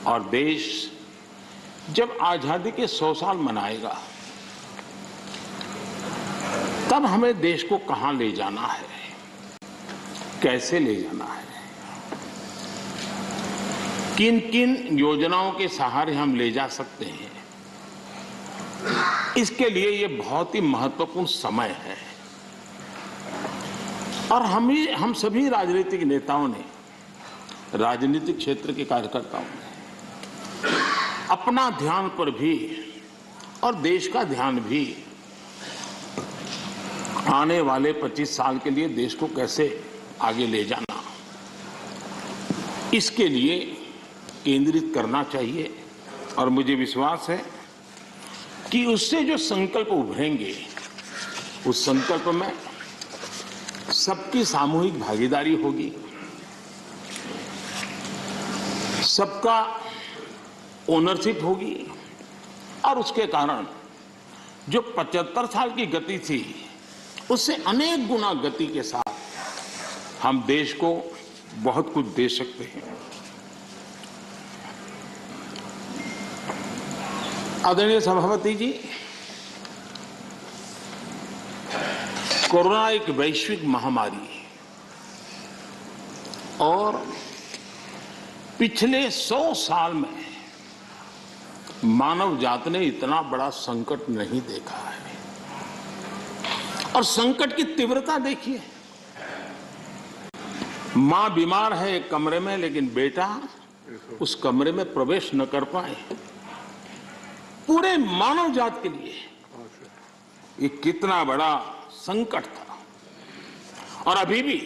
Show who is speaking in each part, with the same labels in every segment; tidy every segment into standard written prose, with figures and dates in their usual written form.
Speaker 1: और देश जब आजादी के 100 साल मनाएगा तब हमें देश को कहां ले जाना है, कैसे ले जाना है, किन किन योजनाओं के सहारे हम ले जा सकते हैं, इसके लिए ये बहुत ही महत्वपूर्ण समय है। और हम सभी राजनीतिक नेताओं ने, राजनीतिक क्षेत्र के कार्यकर्ताओं ने अपना ध्यान पर भी और देश का ध्यान भी आने वाले 25 साल के लिए देश को कैसे आगे ले जाना, इसके लिए केंद्रित करना चाहिए। और मुझे विश्वास है कि उससे जो संकल्प उभरेंगे, उस संकल्प में सबकी सामूहिक भागीदारी होगी, सबका ओनरशिप होगी और उसके कारण जो 75 साल की गति थी उससे अनेक गुना गति के साथ हम देश को बहुत कुछ दे सकते हैं। आदरणीय सभापति जी, कोरोना एक वैश्विक महामारी है और पिछले 100 साल में मानव जात ने इतना बड़ा संकट नहीं देखा है। और संकट की तीव्रता देखिए, मां बीमार है एक कमरे में, लेकिन बेटा उस कमरे में प्रवेश न कर पाए। पूरे मानव जात के लिए ये कितना बड़ा संकट था। और अभी भी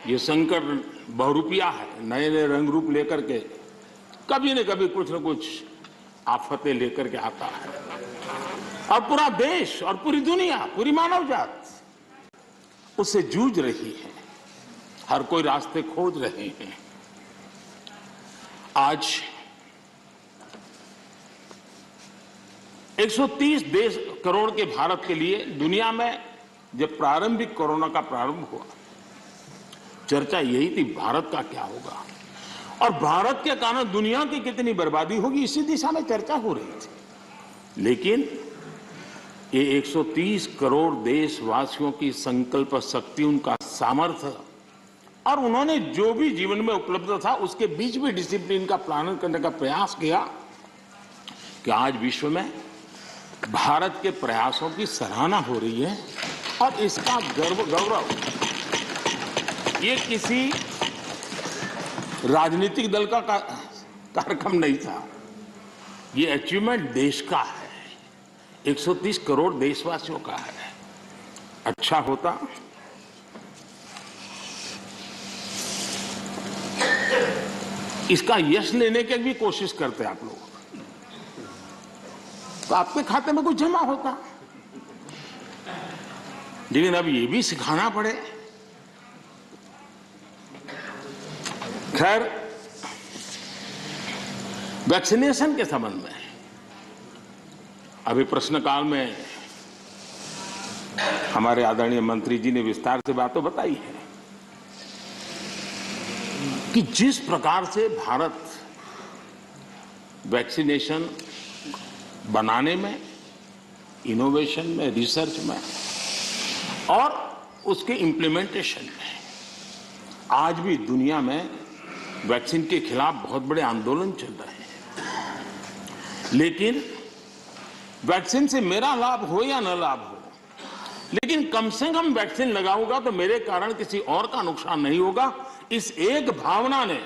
Speaker 1: ये संकट बहुरूपिया है, नए नए रंग रूप लेकर के कभी न कभी कुछ न कुछ आफतें लेकर के आता है। और पूरा देश और पूरी दुनिया, पूरी मानव जात उससे जूझ रही है, हर कोई रास्ते खोज रहे हैं। आज 130 करोड़ के भारत के लिए दुनिया में जब प्रारंभिक कोरोना का प्रारंभ हुआ, चर्चा यही थी भारत का क्या होगा और भारत के कारण दुनिया की कितनी बर्बादी होगी, इसी दिशा में चर्चा हो रही थी। लेकिन ये 130 करोड़ देशवासियों की संकल्प शक्ति, उनका सामर्थ्य और उन्होंने जो भी जीवन में उपलब्ध था उसके बीच भी डिसिप्लिन का पालन करने का प्रयास किया कि आज विश्व में भारत के प्रयासों की सराहना हो रही है। और इसका गौरव ये किसी राजनीतिक दल का कार्यक्रम नहीं था, ये अचीवमेंट देश का है, 130 करोड़ देशवासियों का है। अच्छा होता इसका यश लेने की भी कोशिश करते आप लोग तो आपके खाते में कुछ जमा होता, लेकिन अब ये भी सिखाना पड़े। खैर, वैक्सीनेशन के संबंध में अभी प्रश्नकाल में हमारे आदरणीय मंत्री जी ने विस्तार से बातें बताई है कि जिस प्रकार से भारत वैक्सीनेशन बनाने में, इनोवेशन में, रिसर्च में और उसके इम्प्लीमेंटेशन में आज भी दुनिया में वैक्सीन के खिलाफ बहुत बड़े आंदोलन चल रहे हैं। लेकिन वैक्सीन से मेरा लाभ हो या न लाभ हो, लेकिन कम से कम वैक्सीन लगाऊंगा तो मेरे कारण किसी और का नुकसान नहीं होगा। इस एक भावना ने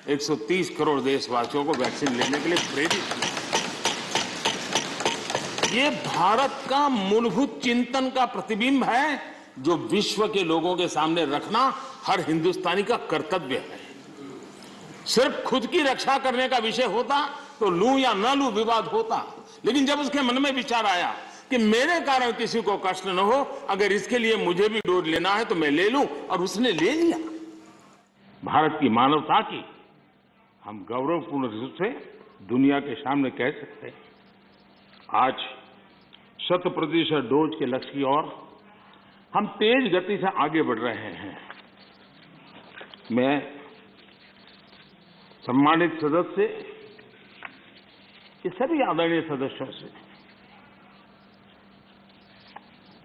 Speaker 1: 130 करोड़ देशवासियों को वैक्सीन लेने के लिए प्रेरित किया। ये भारत का मूलभूत चिंतन का प्रतिबिंब है जो विश्व के लोगों के सामने रखना हर हिंदुस्तानी का कर्तव्य है। सिर्फ खुद की रक्षा करने का विषय होता तो लूं या न लूं विवाद होता, लेकिन जब उसके मन में विचार आया कि मेरे कारण किसी को कष्ट न हो, अगर इसके लिए मुझे भी डोज लेना है तो मैं ले लूं, और उसने ले लिया। भारत की मानवता की हम गौरवपूर्ण रूप से दुनिया के सामने कह सकते हैं। आज 100% डोज के लक्ष्य की ओर हम तेज गति से आगे बढ़ रहे हैं। मैं सम्मानित सदस्य, ये सभी आदरणीय सदस्यों से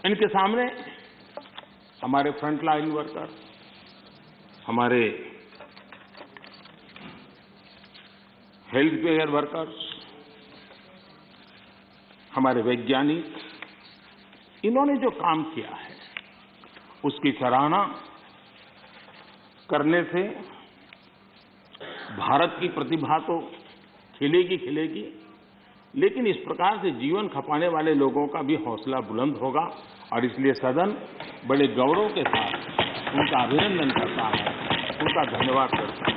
Speaker 1: इनके सामने हमारे फ्रंटलाइन वर्कर, हमारे हेल्थ केयर वर्कर्स, हमारे वैज्ञानिक, इन्होंने जो काम किया है उसकी सराहना करने से भारत की प्रतिभा तो खिलेगी, लेकिन इस प्रकार से जीवन खपाने वाले लोगों का भी हौसला बुलंद होगा और इसलिए सदन बड़े गौरव के साथ उनका अभिनंदन करता है, उनका धन्यवाद करता है।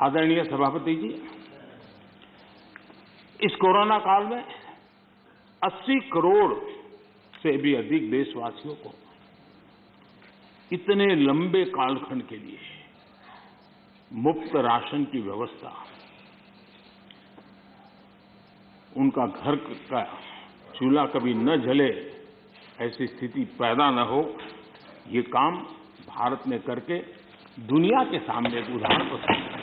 Speaker 1: आदरणीय सभापति जी, इस कोरोना काल में 80 करोड़ से भी अधिक देशवासियों को इतने लंबे कालखंड के लिए मुफ्त राशन की व्यवस्था, उनका घर का चूल्हा कभी न जले, ऐसी स्थिति पैदा न हो, ये काम भारत ने करके दुनिया के सामने एक उदाहरण प्रस्तुत किया।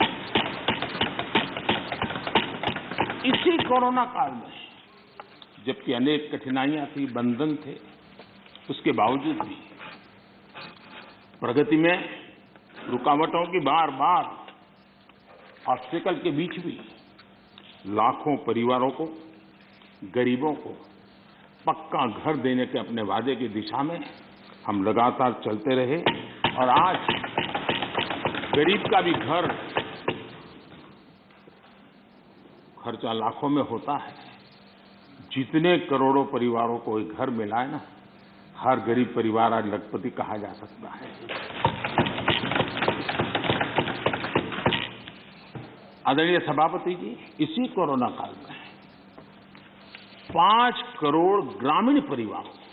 Speaker 1: इसी कोरोना काल में जबकि अनेक कठिनाइयां थी, बंधन थे, उसके बावजूद भी प्रगति में रुकावटों की बार ऑब्स्टेकल के बीच भी लाखों परिवारों को, गरीबों को पक्का घर देने के अपने वादे की दिशा में हम लगातार चलते रहे और आज गरीब का भी घर खर्चा लाखों में होता है। जितने करोड़ों परिवारों को एक घर मिला है ना, हर गरीब परिवार आज लखपति कहा जा सकता है। आदरणीय सभापति जी, इसी कोरोना काल में 5 करोड़ ग्रामीण परिवारों को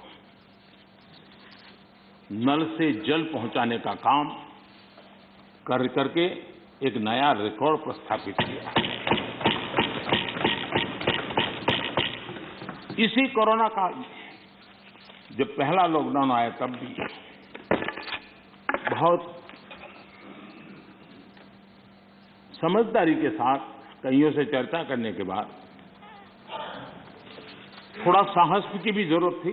Speaker 1: नल से जल पहुंचाने का काम करके एक नया रिकॉर्ड प्रस्थापित किया। इसी कोरोना काल में जब पहला लॉकडाउन आया तब भी बहुत समझदारी के साथ कईयों से चर्चा करने के बाद थोड़ा साहस की भी जरूरत थी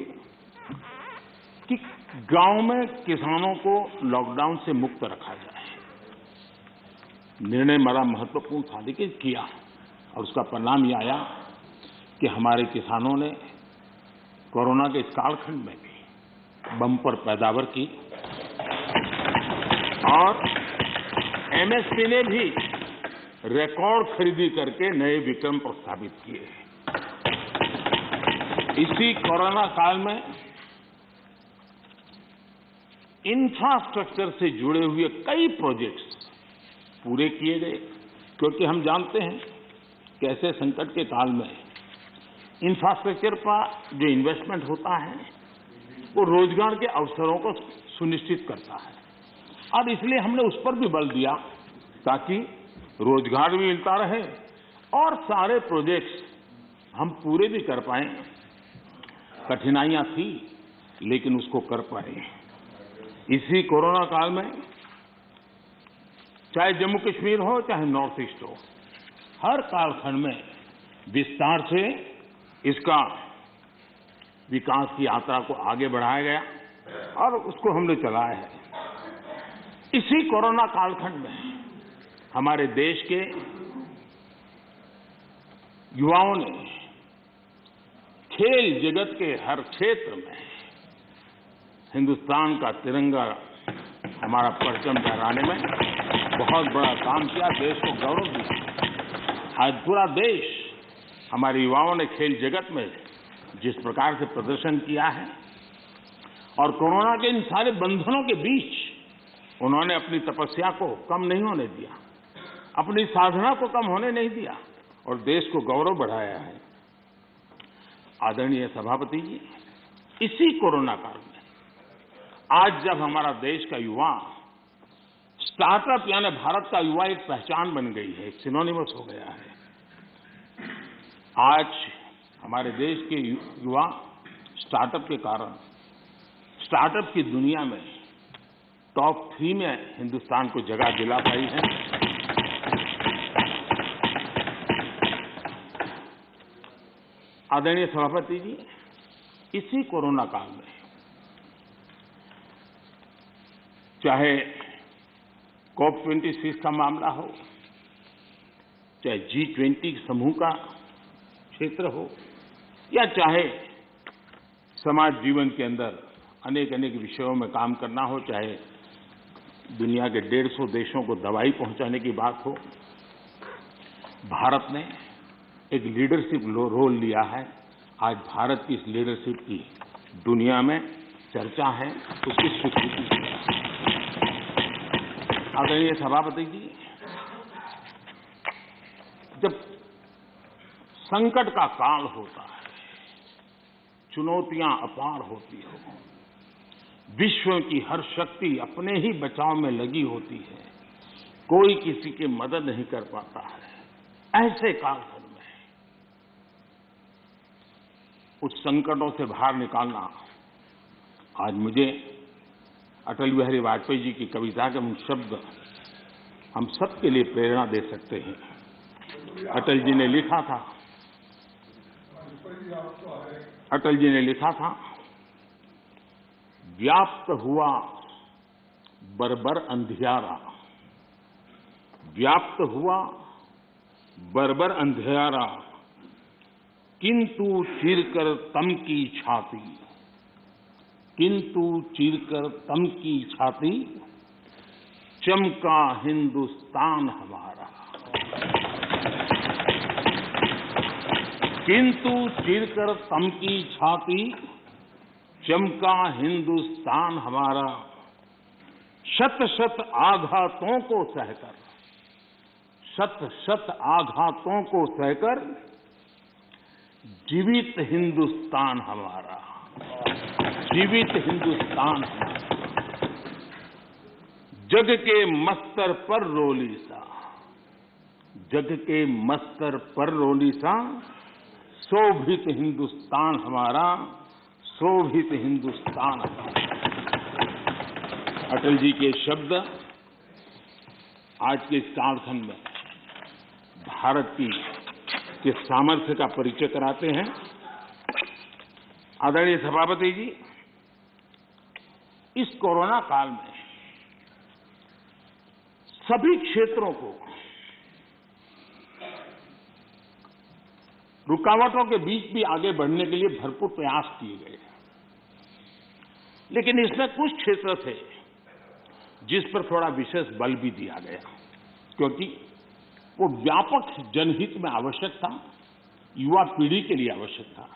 Speaker 1: कि गांव में किसानों को लॉकडाउन से मुक्त रखा जाए। निर्णय बड़ा महत्वपूर्ण था, लेकिन किया और उसका परिणाम यह आया कि हमारे किसानों ने कोरोना के इस कालखंड में भी बम्पर पैदावार की और एमएसपी ने भी रिकॉर्ड खरीदी करके नए विक्रम प्रस्थापित किए। इसी कोरोना काल में इंफ्रास्ट्रक्चर से जुड़े हुए कई प्रोजेक्ट्स पूरे किए गए, क्योंकि हम जानते हैं कि ऐसे संकट के काल में इंफ्रास्ट्रक्चर पर जो इन्वेस्टमेंट होता है वो रोजगार के अवसरों को सुनिश्चित करता है और इसलिए हमने उस पर भी बल दिया ताकि रोजगार भी मिलता रहे और सारे प्रोजेक्ट्स हम पूरे भी कर पाए। कठिनाइयां थी लेकिन उसको कर पाए। इसी कोरोना काल में चाहे जम्मू कश्मीर हो चाहे नॉर्थ ईस्ट हो, हर कालखंड में विस्तार से इसका विकास की यात्रा को आगे बढ़ाया गया और उसको हमने चलाया है। इसी कोरोना कालखंड में हमारे देश के युवाओं ने खेल जगत के हर क्षेत्र में हिंदुस्तान का तिरंगा, हमारा परचम लहराने में बहुत बड़ा काम किया, देश को गौरव दिया। आज पूरा देश हमारे युवाओं ने खेल जगत में जिस प्रकार से प्रदर्शन किया है और कोरोना के इन सारे बंधनों के बीच उन्होंने अपनी तपस्या को कम नहीं होने दिया, अपनी साधना को कम होने नहीं दिया और देश को गौरव बढ़ाया है। आदरणीय सभापति जी, इसी कोरोना काल में आज जब हमारा देश का युवा स्टार्टअप यानी भारत का युवा एक पहचान बन गई है, एक सिनोनिमस हो गया है। आज हमारे देश के युवा स्टार्टअप के कारण स्टार्टअप की दुनिया में टॉप 3 में हिंदुस्तान को जगह दिला पाई है। आदरणीय सभापति जी, इसी कोरोना काल में चाहे COP26 का मामला हो, चाहे G20 समूह का क्षेत्र हो, या चाहे समाज जीवन के अंदर अनेक अनेक विषयों में काम करना हो, चाहे दुनिया के 150 देशों को दवाई पहुंचाने की बात हो, भारत ने एक लीडरशिप रोल लिया है। आज भारत की इस लीडरशिप की दुनिया में चर्चा है, उसकी स्वीकृति है। आदरणीय सभापति जी, जब संकट का काल होता है, चुनौतियां अपार होती हो, विश्व की हर शक्ति अपने ही बचाव में लगी होती है, कोई किसी की मदद नहीं कर पाता है, ऐसे कालखंड में उस संकटों से बाहर निकालना, आज मुझे अटल बिहारी वाजपेयी जी की कविता के उन शब्द हम सबके लिए प्रेरणा दे सकते हैं। अटल जी ने लिखा था, व्याप्त हुआ बर्बर अंधियारा, व्याप्त हुआ बर्बर अंधियारा, किंतु चीरकर तम की छाती, किंतु चीरकर तम की छाती, चमका हिंदुस्तान हमारा। किंतु चीरकर तम की छाती, चमका हिंदुस्तान हमारा, शत शत आघातों को सहकर, शत शत आघातों को सहकर, जीवित हिंदुस्तान हमारा, जीवित हिंदुस्तान हमारा। जग के मस्तर पर रोली सा, जग के मस्तर पर रोली सा, शोभित हिंदुस्तान हमारा, शोभित हिंदुस्तान हमारा। अटल जी के शब्द आज के इस कालखंड में भारत के सामर्थ्य का परिचय कराते हैं। आदरणीय सभापति जी, इस कोरोना काल में सभी क्षेत्रों को रुकावटों के बीच भी आगे बढ़ने के लिए भरपूर प्रयास किए गए, लेकिन इसमें कुछ क्षेत्र थे जिस पर थोड़ा विशेष बल भी दिया गया, क्योंकि वो व्यापक जनहित में आवश्यक था, युवा पीढ़ी के लिए आवश्यक था।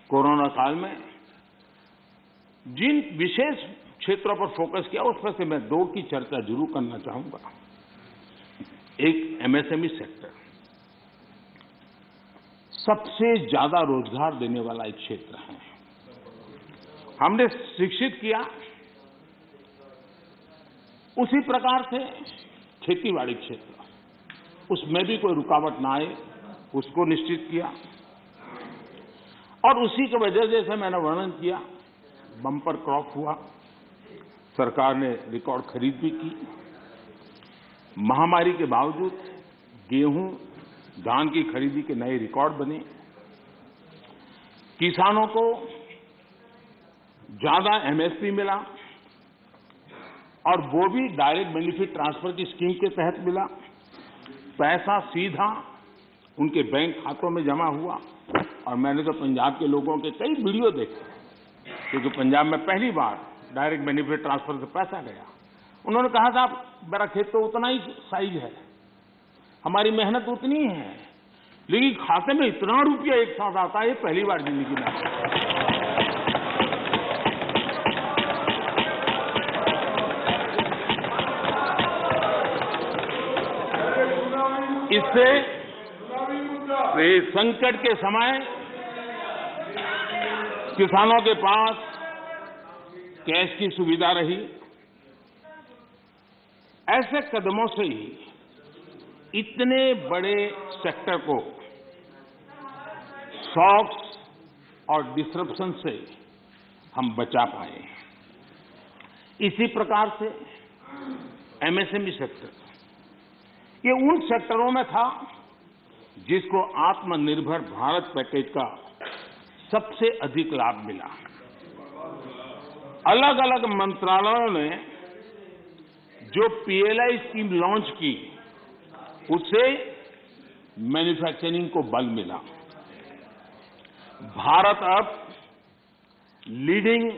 Speaker 1: कोरोना काल में जिन विशेष क्षेत्रों पर फोकस किया, उसमें से मैं 2 की चर्चा जरूर करना चाहूंगा। एक MSME सेक्टर, सबसे ज्यादा रोजगार देने वाला एक क्षेत्र है। हमने शिक्षित किया, उसी प्रकार से खेतीबाड़ी क्षेत्र, उसमें भी कोई रुकावट ना आए, उसको निश्चित किया, और उसी की वजह जैसे मैंने वर्णन किया, बम्पर क्रॉप हुआ, सरकार ने रिकॉर्ड खरीद भी की। महामारी के बावजूद गेहूं, धान की खरीदी के नए रिकॉर्ड बने। किसानों को ज्यादा MSP मिला, और वो भी डायरेक्ट बेनिफिट ट्रांसफर की स्कीम के तहत मिला। पैसा सीधा उनके बैंक खातों में जमा हुआ, और मैंने तो पंजाब के लोगों के कई वीडियो देखे, क्योंकि पंजाब में पहली बार डायरेक्ट बेनिफिट ट्रांसफर से पैसा गया। उन्होंने कहा था, मेरा खेत तो उतना ही साइज है, हमारी मेहनत उतनी ही है, लेकिन खाते में इतना रुपया एक साथ आता है, ये पहली बार जिंदगी में आता है। इससे संकट के समय किसानों के पास कैश की सुविधा रही। ऐसे कदमों से ही इतने बड़े सेक्टर को शॉक्स और डिसरप्शन से हम बचा पाए। इसी प्रकार से एमएसएमई सेक्टर, ये उन सेक्टरों में था जिसको आत्मनिर्भर भारत पैकेज का सबसे अधिक लाभ मिला। अलग अलग मंत्रालयों ने जो पीएलआई स्कीम लॉन्च की, उससे मैन्युफैक्चरिंग को बल मिला। भारत अब लीडिंग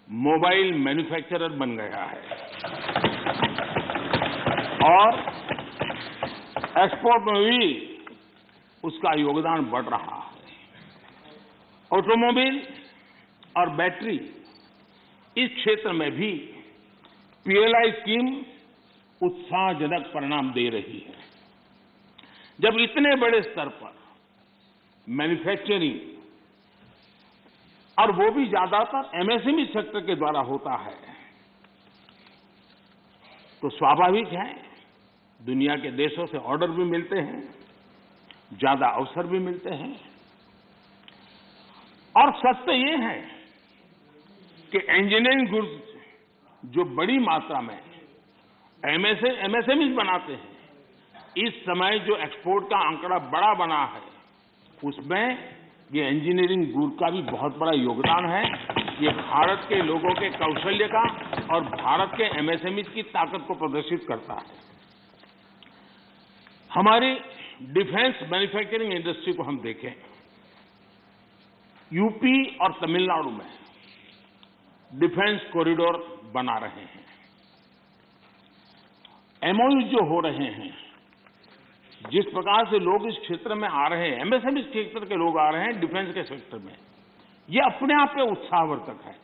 Speaker 1: मोबाइल मैन्युफैक्चरर बन गया है और एक्सपोर्ट में भी उसका योगदान बढ़ रहा है। ऑटोमोबाइल और बैटरी, इस क्षेत्र में भी पीएलआई स्कीम उत्साहजनक परिणाम दे रही है। जब इतने बड़े स्तर पर मैन्युफैक्चरिंग, और वो भी ज्यादातर एमएसएमई सेक्टर के द्वारा होता है, तो स्वाभाविक है दुनिया के देशों से ऑर्डर भी मिलते हैं, ज्यादा अवसर भी मिलते हैं। और सच तो ये है कि इंजीनियरिंग गुड्स जो बड़ी मात्रा में एमएसएमई बनाते हैं, इस समय जो एक्सपोर्ट का आंकड़ा बड़ा बना है, उसमें ये इंजीनियरिंग गुड का भी बहुत बड़ा योगदान है। ये भारत के लोगों के कौशल्य का और भारत के एमएसएमई की ताकत को प्रदर्शित करता है। हमारी डिफेंस मैन्युफैक्चरिंग इंडस्ट्री को हम देखें, यूपी और तमिलनाडु में डिफेंस कॉरिडोर बना रहे हैं, एमओयू जो हो रहे हैं, जिस प्रकार से लोग इस क्षेत्र में आ रहे हैं, एमएसएमई क्षेत्र के लोग आ रहे हैं डिफेंस के सेक्टर में, ये अपने आप में उत्साहवर्धक है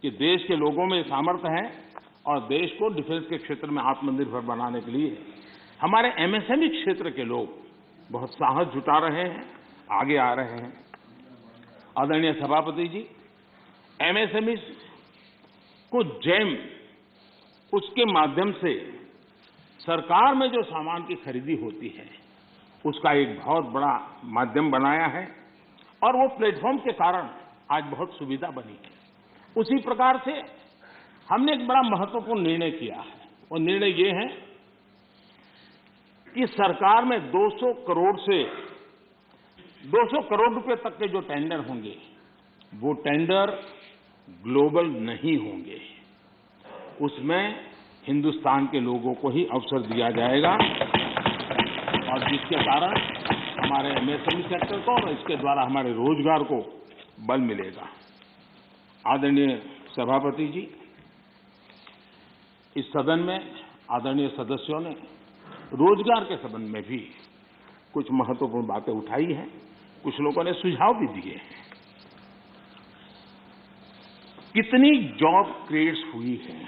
Speaker 1: कि देश के लोगों में सामर्थ्य है और देश को डिफेंस के क्षेत्र में आत्मनिर्भर बनाने के लिए हमारे एमएसएमई क्षेत्र के लोग बहुत साहस जुटा रहे हैं, आगे आ रहे हैं। आदरणीय सभापति जी, एमएसएमई को जेम, उसके माध्यम से सरकार में जो सामान की खरीदी होती है, उसका एक बहुत बड़ा माध्यम बनाया है और वो प्लेटफॉर्म के कारण आज बहुत सुविधा बनी है। उसी प्रकार से हमने एक बड़ा महत्वपूर्ण निर्णय किया है। वो निर्णय ये है कि सरकार में 200 करोड़ रुपए तक के जो टेंडर होंगे, वो टेंडर ग्लोबल नहीं होंगे, उसमें हिंदुस्तान के लोगों को ही अवसर दिया जाएगा और जिसके कारण हमारे एमएसएमई सेक्टर को और इसके द्वारा हमारे रोजगार को बल मिलेगा। आदरणीय सभापति जी, इस सदन में आदरणीय सदस्यों ने रोजगार के संबंध में भी कुछ महत्वपूर्ण बातें उठाई हैं, कुछ लोगों ने सुझाव भी दिए हैं। कितनी जॉब क्रिएट्स हुई है,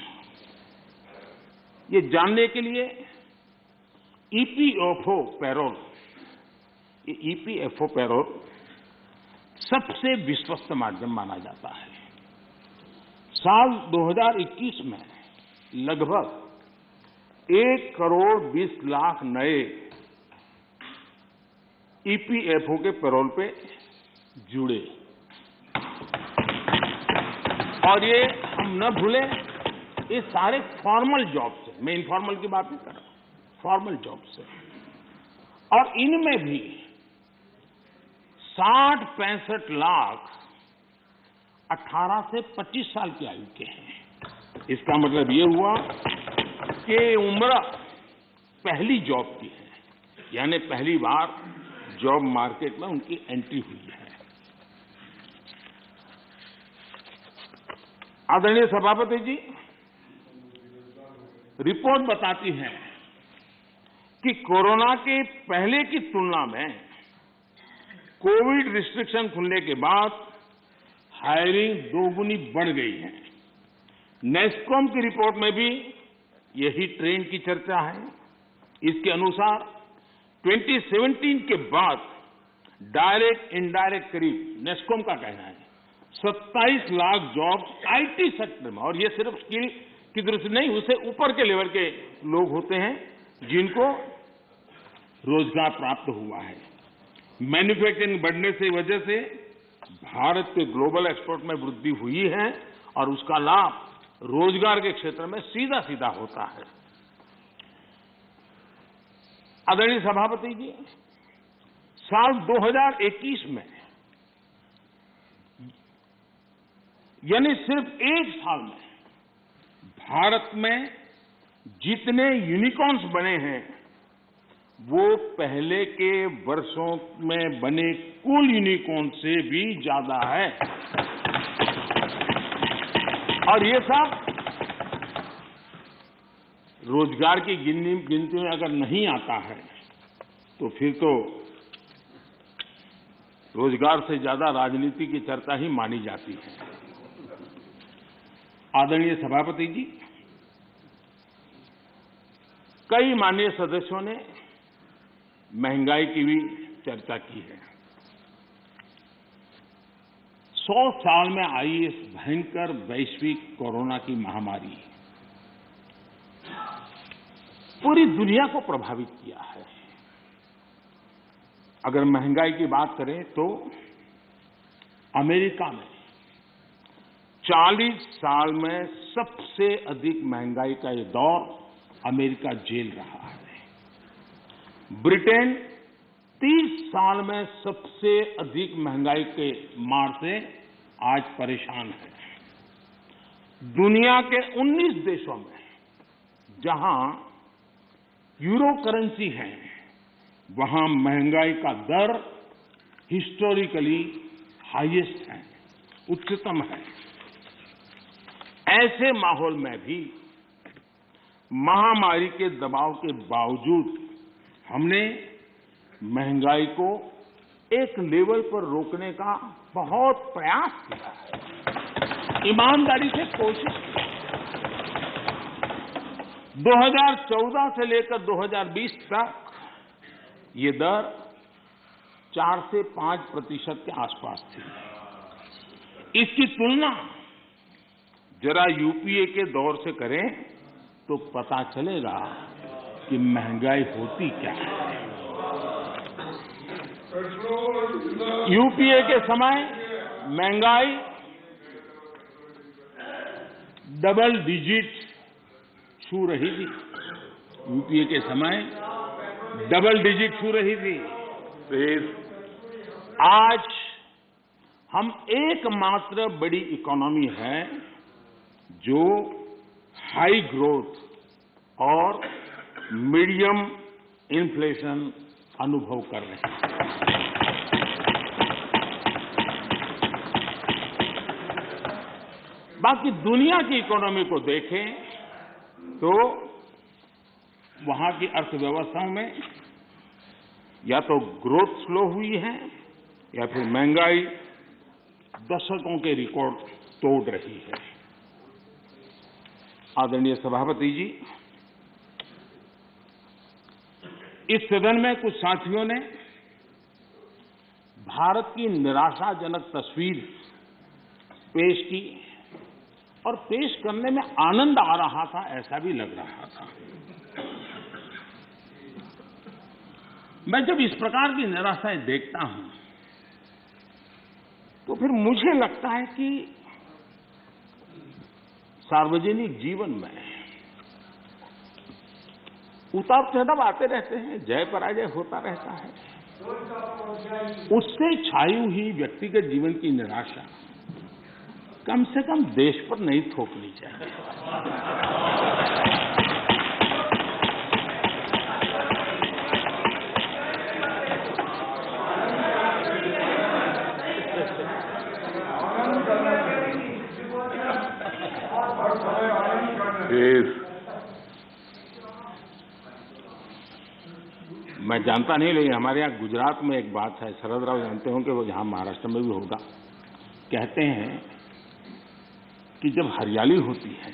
Speaker 1: ये जानने के लिए ईपीएफओ पैरोल, ये ईपीएफओ पैरोल सबसे विश्वस्त माध्यम माना जाता है। साल 2021 में लगभग 1 करोड़ 20 लाख नए ईपीएफओ के पैरोल पे जुड़े, और ये हम न भूलें, ये सारे फॉर्मल जॉब से, मैं इनफॉर्मल की बात नहीं कर रहा, फॉर्मल जॉब से, और इनमें भी 60-65 लाख 18 से 25 साल की आयु के हैं। इसका मतलब ये हुआ कि उम्र पहली जॉब की है, यानी पहली बार जॉब मार्केट में उनकी एंट्री हुई है। आदरणीय सभापति जी, रिपोर्ट बताती है कि कोरोना के पहले की तुलना में कोविड रिस्ट्रिक्शन खुलने के बाद हायरिंग दोगुनी बढ़ गई है। नेस्कॉम की रिपोर्ट में भी यही ट्रेंड की चर्चा है। इसके अनुसार 2017 के बाद डायरेक्ट इनडायरेक्ट करीब, नेस्कॉम का कहना है, 27 लाख जॉब्स आईटी सेक्टर में, और ये सिर्फ स्किल की दृष्टि नहीं, उससे ऊपर के लेवल के लोग होते हैं जिनको रोजगार प्राप्त हुआ है। मैन्युफैक्चरिंग बढ़ने की वजह से भारत के ग्लोबल एक्सपोर्ट में वृद्धि हुई है और उसका लाभ रोजगार के क्षेत्र में सीधा सीधा होता है। आदरणीय सभापति जी, साल 2021 में यानी सिर्फ एक साल में भारत में जितने यूनिकॉर्न्स बने हैं वो पहले के वर्षों में बने कुल यूनिकॉर्न से भी ज्यादा है। और ये सब रोजगार की गिनती में अगर नहीं आता है तो फिर तो रोजगार से ज्यादा राजनीति की चर्चा ही मानी जाती है। आदरणीय सभापति जी, कई माननीय सदस्यों ने महंगाई की भी चर्चा की है। 100 साल में आई इस भयंकर वैश्विक कोरोना की महामारी पूरी दुनिया को प्रभावित किया है। अगर महंगाई की बात करें तो अमेरिका में 40 साल में सबसे अधिक महंगाई का ये दौर अमेरिका झेल रहा है। ब्रिटेन 30 साल में सबसे अधिक महंगाई के मार से आज परेशान है। दुनिया के 19 देशों में जहां यूरो करेंसी है वहां महंगाई का दर हिस्टोरिकली हाईएस्ट है, उच्चतम है। ऐसे माहौल में भी महामारी के दबाव के बावजूद हमने महंगाई को एक लेवल पर रोकने का बहुत प्रयास किया है, ईमानदारी से कोशिश की। 2014 से लेकर 2020 तक ये दर 4 से 5% के आसपास थी। इसकी तुलना जरा यूपीए के दौर से करें तो पता चलेगा कि महंगाई होती क्या है। यूपीए के समय महंगाई डबल डिजिट छू रही थी। यूपीए के समय डबल डिजिट छू रही थी। फिर आज हम एकमात्र बड़ी इकोनॉमी है जो हाई ग्रोथ और मीडियम इन्फ्लेशन अनुभव कर रहे हैं। बाकी दुनिया की इकोनॉमी को देखें तो वहां की अर्थव्यवस्थाओं में या तो ग्रोथ स्लो हुई है या फिर महंगाई दशकों के रिकॉर्ड तोड़ रही है। आदरणीय सभापति जी, इस सदन में कुछ साथियों ने भारत की निराशाजनक तस्वीर पेश की और पेश करने में आनंद आ रहा था, ऐसा भी लग रहा था। मैं जब इस प्रकार की निराशाएं देखता हूं तो फिर मुझे लगता है कि सार्वजनिक जीवन में उतार चढ़ाव आते रहते हैं, जय पराजय होता रहता है। उससे छाई हुई व्यक्तिगत जीवन की निराशा कम से कम देश पर नहीं थोपनी चाहिए। मैं जानता नहीं, लेकिन हमारे यहाँ गुजरात में एक बात है, शरद राव जानते होंगे, वो जहां महाराष्ट्र में भी होगा। कहते हैं कि जब हरियाली होती है,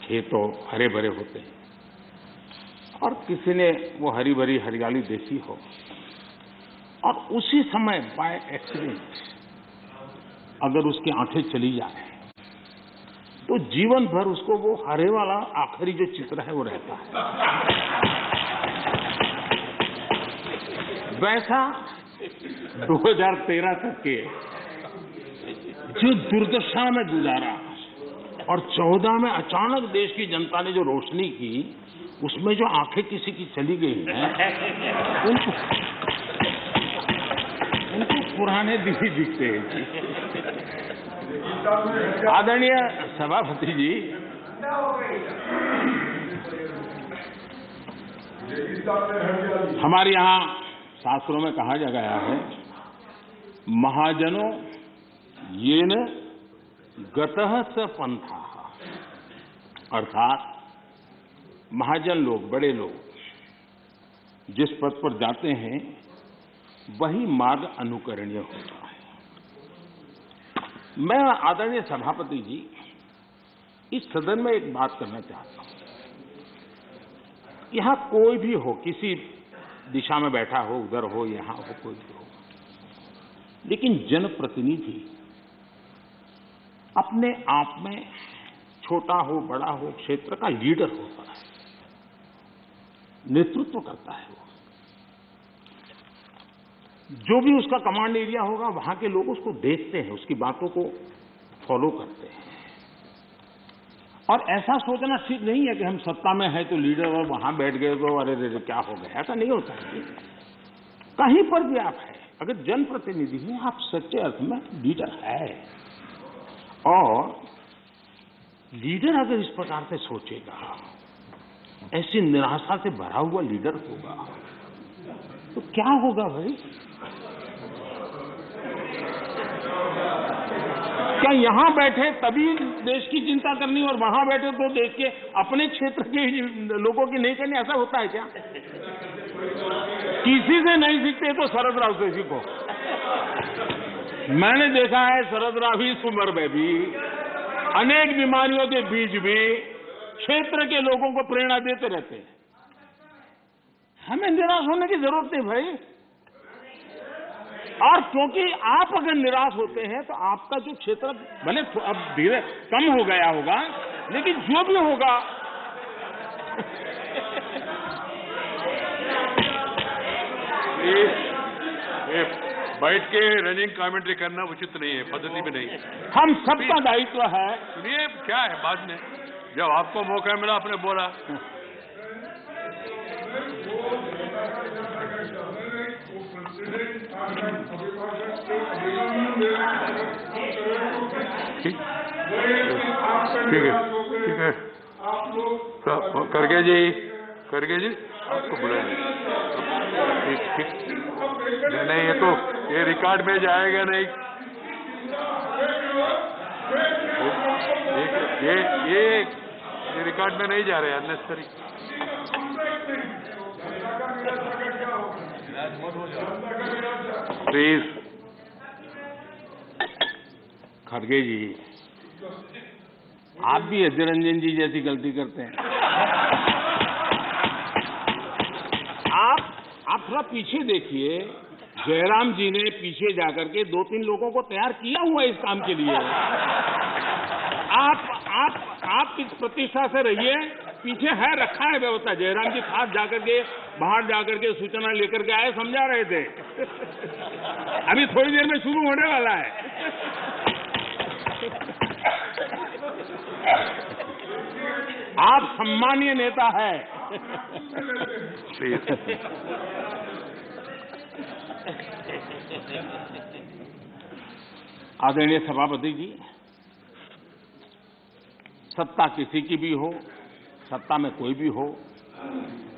Speaker 1: खेतों हरे भरे होते हैं और किसी ने वो हरी भरी हरियाली देखी हो और उसी समय बाय एक्सीडेंट अगर उसकी आंखें चली जाए तो जीवन भर उसको वो हरे वाला आखिरी जो चित्र है वो रहता है। वैसा 2013 तक के जो दुर्दशा में गुजारा और 14 में अचानक देश की जनता ने जो रोशनी की, उसमें जो आंखें किसी की चली गई हैं, उनको पुराने दिन ही दिखते हैं। आदरणीय सभापति जी, हमारे यहाँ शास्त्रों में कहा गया है, महाजनों येन गतः स पंथाः, अर्थात महाजन लोग, बड़े लोग जिस पथ पर जाते हैं वही मार्ग अनुकरणीय होता है। मैं आदरणीय सभापति जी इस सदन में एक बात करना चाहता हूं। यहां कोई भी हो, किसी दिशा में बैठा हो, उधर हो, यहां हो, कोई भी हो, लेकिन जनप्रतिनिधि अपने आप में छोटा हो, बड़ा हो, क्षेत्र का लीडर होता है, नेतृत्व करता है। वो जो भी उसका कमांड एरिया होगा, वहां के लोग उसको देखते हैं, उसकी बातों को फॉलो करते हैं। और ऐसा सोचना ठीक नहीं है कि हम सत्ता में हैं तो लीडर, और वहां बैठ गए तो अरे रे क्या हो गया, ऐसा नहीं होता है। कहीं पर भी आप है, अगर जनप्रतिनिधि हैं, आप सच्चे अर्थ में लीडर है। और लीडर अगर इस प्रकार से सोचेगा, ऐसी निराशा से भरा हुआ लीडर होगा, तो क्या होगा भाई? क्या यहां बैठे तभी देश की चिंता करनी और वहां बैठे तो देश के अपने क्षेत्र के लोगों की नहीं करनी, ऐसा होता है क्या? किसी से नहीं सीखते तो शरद राव से सीखो। मैंने देखा है शरद राव इस उम्र में भी अनेक बीमारियों के बीच भी क्षेत्र के लोगों को प्रेरणा देते रहते हैं। हमें निराश होने की जरूरत नहीं भाई। और क्योंकि आप अगर निराश होते हैं तो आपका जो क्षेत्र भले अब धीरे कम हो गया होगा, लेकिन जो भी होगा
Speaker 2: बैठ के रनिंग कमेंट्री करना उचित नहीं है, पद्धति में नहीं।
Speaker 1: हम सबका दायित्व है।
Speaker 2: सुनिए क्या है, बाद में जब आपको मौका मिला आपने बोला। ठीक है, ठीक है। करके जी आपको बुलाएंगे। ठीक। नहीं, ये रिकॉर्ड में जाएगा नहीं। ये रिकॉर्ड में नहीं जा रहे, अननेसेसरी। प्लीज।
Speaker 1: खड़गे जी, आप भी अजय रंजन जी जैसी गलती करते हैं। आप थोड़ा पीछे देखिए, जयराम जी ने पीछे जाकर के 2-3 लोगों को तैयार किया हुआ है इस काम के लिए। आप इस प्रतिष्ठा से रहिए, पीछे है, रखा है व्यवस्था। जयराम जी खास जाकर के बाहर जाकर के सूचना लेकर के आए, समझा रहे थे। अभी थोड़ी देर में शुरू होने वाला है। आप सम्मानीय नेता है। आदरणीय सभापति जी, सत्ता किसी की भी हो, सत्ता में कोई भी हो,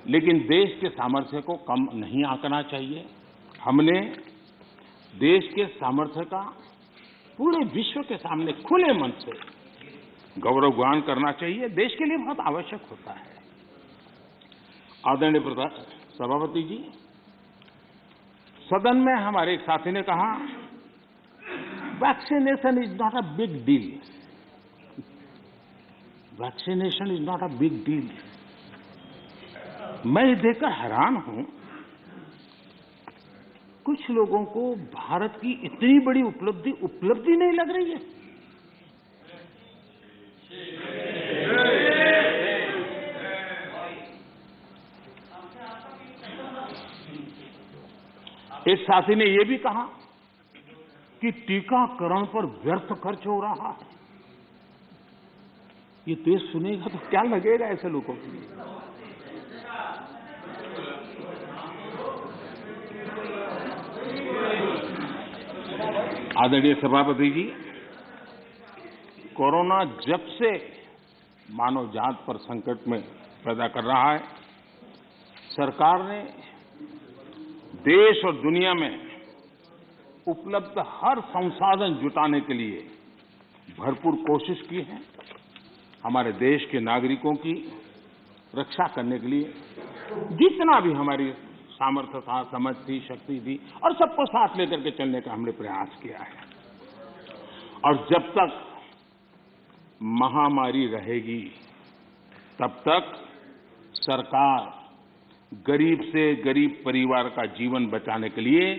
Speaker 1: लेकिन देश के सामर्थ्य को कम नहीं आंकना चाहिए। हमने देश के सामर्थ्य का पूरे विश्व के सामने खुले मन से गौरवगान करना चाहिए, देश के लिए बहुत आवश्यक होता है। आदरणीय सभापति जी, सदन में हमारे एक साथी ने कहा, vaccination is not a big deal. Vaccination is not a big deal. मैं देखकर हैरान हूं, कुछ लोगों को भारत की इतनी बड़ी उपलब्धि नहीं लग रही है। एक साथी ने यह भी कहा कि टीकाकरण पर व्यर्थ खर्च हो रहा है। ये देश सुनेगा तो क्या लगेगा ऐसे लोगों के लिए। आदरणीय सभापति जी, कोरोना जब से मानव जात पर संकट में पैदा कर रहा है, सरकार ने देश और दुनिया में उपलब्ध हर संसाधन जुटाने के लिए भरपूर कोशिश की है। हमारे देश के नागरिकों की रक्षा करने के लिए जितना भी हमारी सामर्थ्य था, समझ थी, शक्ति थी, और सबको साथ लेकर के चलने का हमने प्रयास किया है। और जब तक महामारी रहेगी तब तक सरकार गरीब से गरीब परिवार का जीवन बचाने के लिए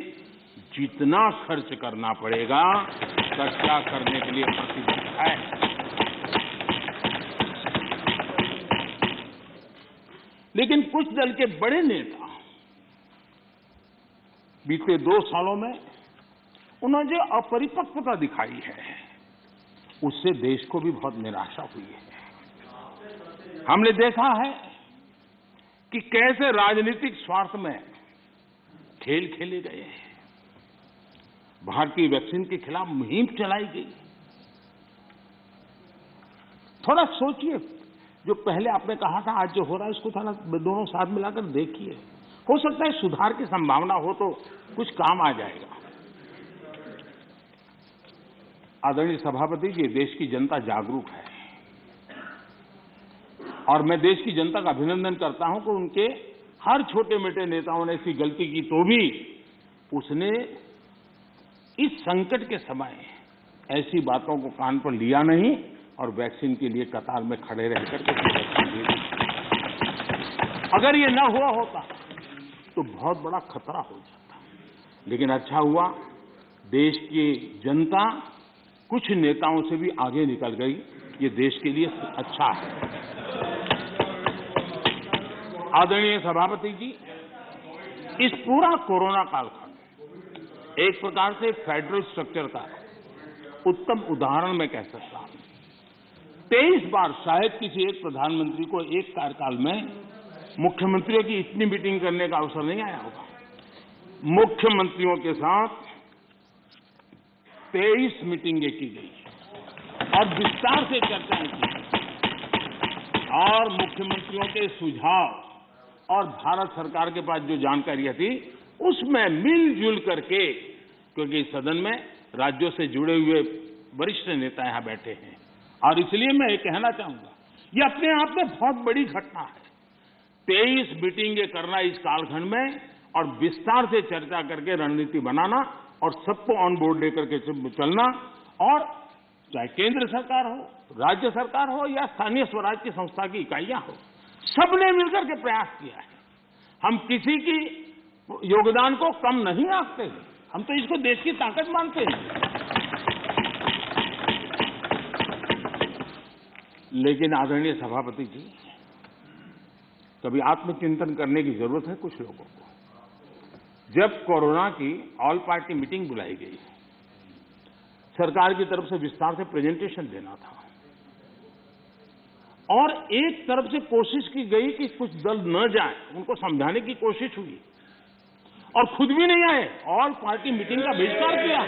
Speaker 1: जितना खर्च करना पड़ेगा खर्चा करने के लिए प्रतिबद्ध है। लेकिन कुछ दल के बड़े नेता बीते 2 सालों में उन्होंने जो अपरिपक्वता दिखाई है उससे देश को भी बहुत निराशा हुई है। हमने देखा है कि कैसे राजनीतिक स्वार्थ में खेल खेले गए हैं। भारतीय वैक्सीन के खिलाफ मुहिम चलाई गई। थोड़ा सोचिए, जो पहले आपने कहा था आज जो हो रहा है इसको थोड़ा दोनों साथ मिलाकर देखिए। हो सकता है सुधार की संभावना हो तो कुछ काम आ जाएगा। आदरणीय सभापति जी, देश की जनता जागरूक है और मैं देश की जनता का अभिनंदन करता हूं कि उनके हर छोटे मोटे नेताओं ने ऐसी गलती की तो भी उसने इस संकट के समय ऐसी बातों को कान पर लिया नहीं और वैक्सीन के लिए कतार में खड़े रहकर के वैक्सीन दी। अगर ये न हुआ होता तो बहुत बड़ा खतरा हो जाता। लेकिन अच्छा हुआ, देश की जनता कुछ नेताओं से भी आगे निकल गई। ये देश के लिए अच्छा है। आदरणीय सभापति जी, इस पूरा कोरोना कालखंड एक प्रकार से फेडरल स्ट्रक्चर का उत्तम उदाहरण मैं कह सकता हूं। 23 बार शायद किसी एक प्रधानमंत्री को एक कार्यकाल में मुख्यमंत्रियों की इतनी मीटिंग करने का अवसर नहीं आया होगा। मुख्यमंत्रियों के साथ 23 मीटिंगें की गई और विस्तार से चर्चाएं की और मुख्यमंत्रियों के सुझाव और भारत सरकार के पास जो जानकारियां थी उसमें मिलजुल करके, क्योंकि सदन में राज्यों से जुड़े हुए वरिष्ठ नेता यहां बैठे हैं और इसलिए मैं ये कहना चाहूंगा, ये अपने आप में बहुत बड़ी घटना है। 23 मीटिंगें करना इस कालखंड में और विस्तार से चर्चा करके रणनीति बनाना और सबको ऑन बोर्ड लेकर के चलना, और चाहे केंद्र सरकार हो, राज्य सरकार हो या स्थानीय स्वराज की संस्था की इकाइयां हो, सबने मिलकर के प्रयास किया है। हम किसी की योगदान को कम नहीं आंकते, हम तो इसको देश की ताकत मानते हैं। लेकिन आदरणीय सभापति जी, कभी आत्मचिंतन करने की जरूरत है कुछ लोगों को। जब कोरोना की ऑल पार्टी मीटिंग बुलाई गई, सरकार की तरफ से विस्तार से प्रेजेंटेशन देना था और एक तरफ से कोशिश की गई कि कुछ दल न जाए, उनको समझाने की कोशिश हुई और खुद भी नहीं आए, ऑल पार्टी मीटिंग का बहिष्कार किया।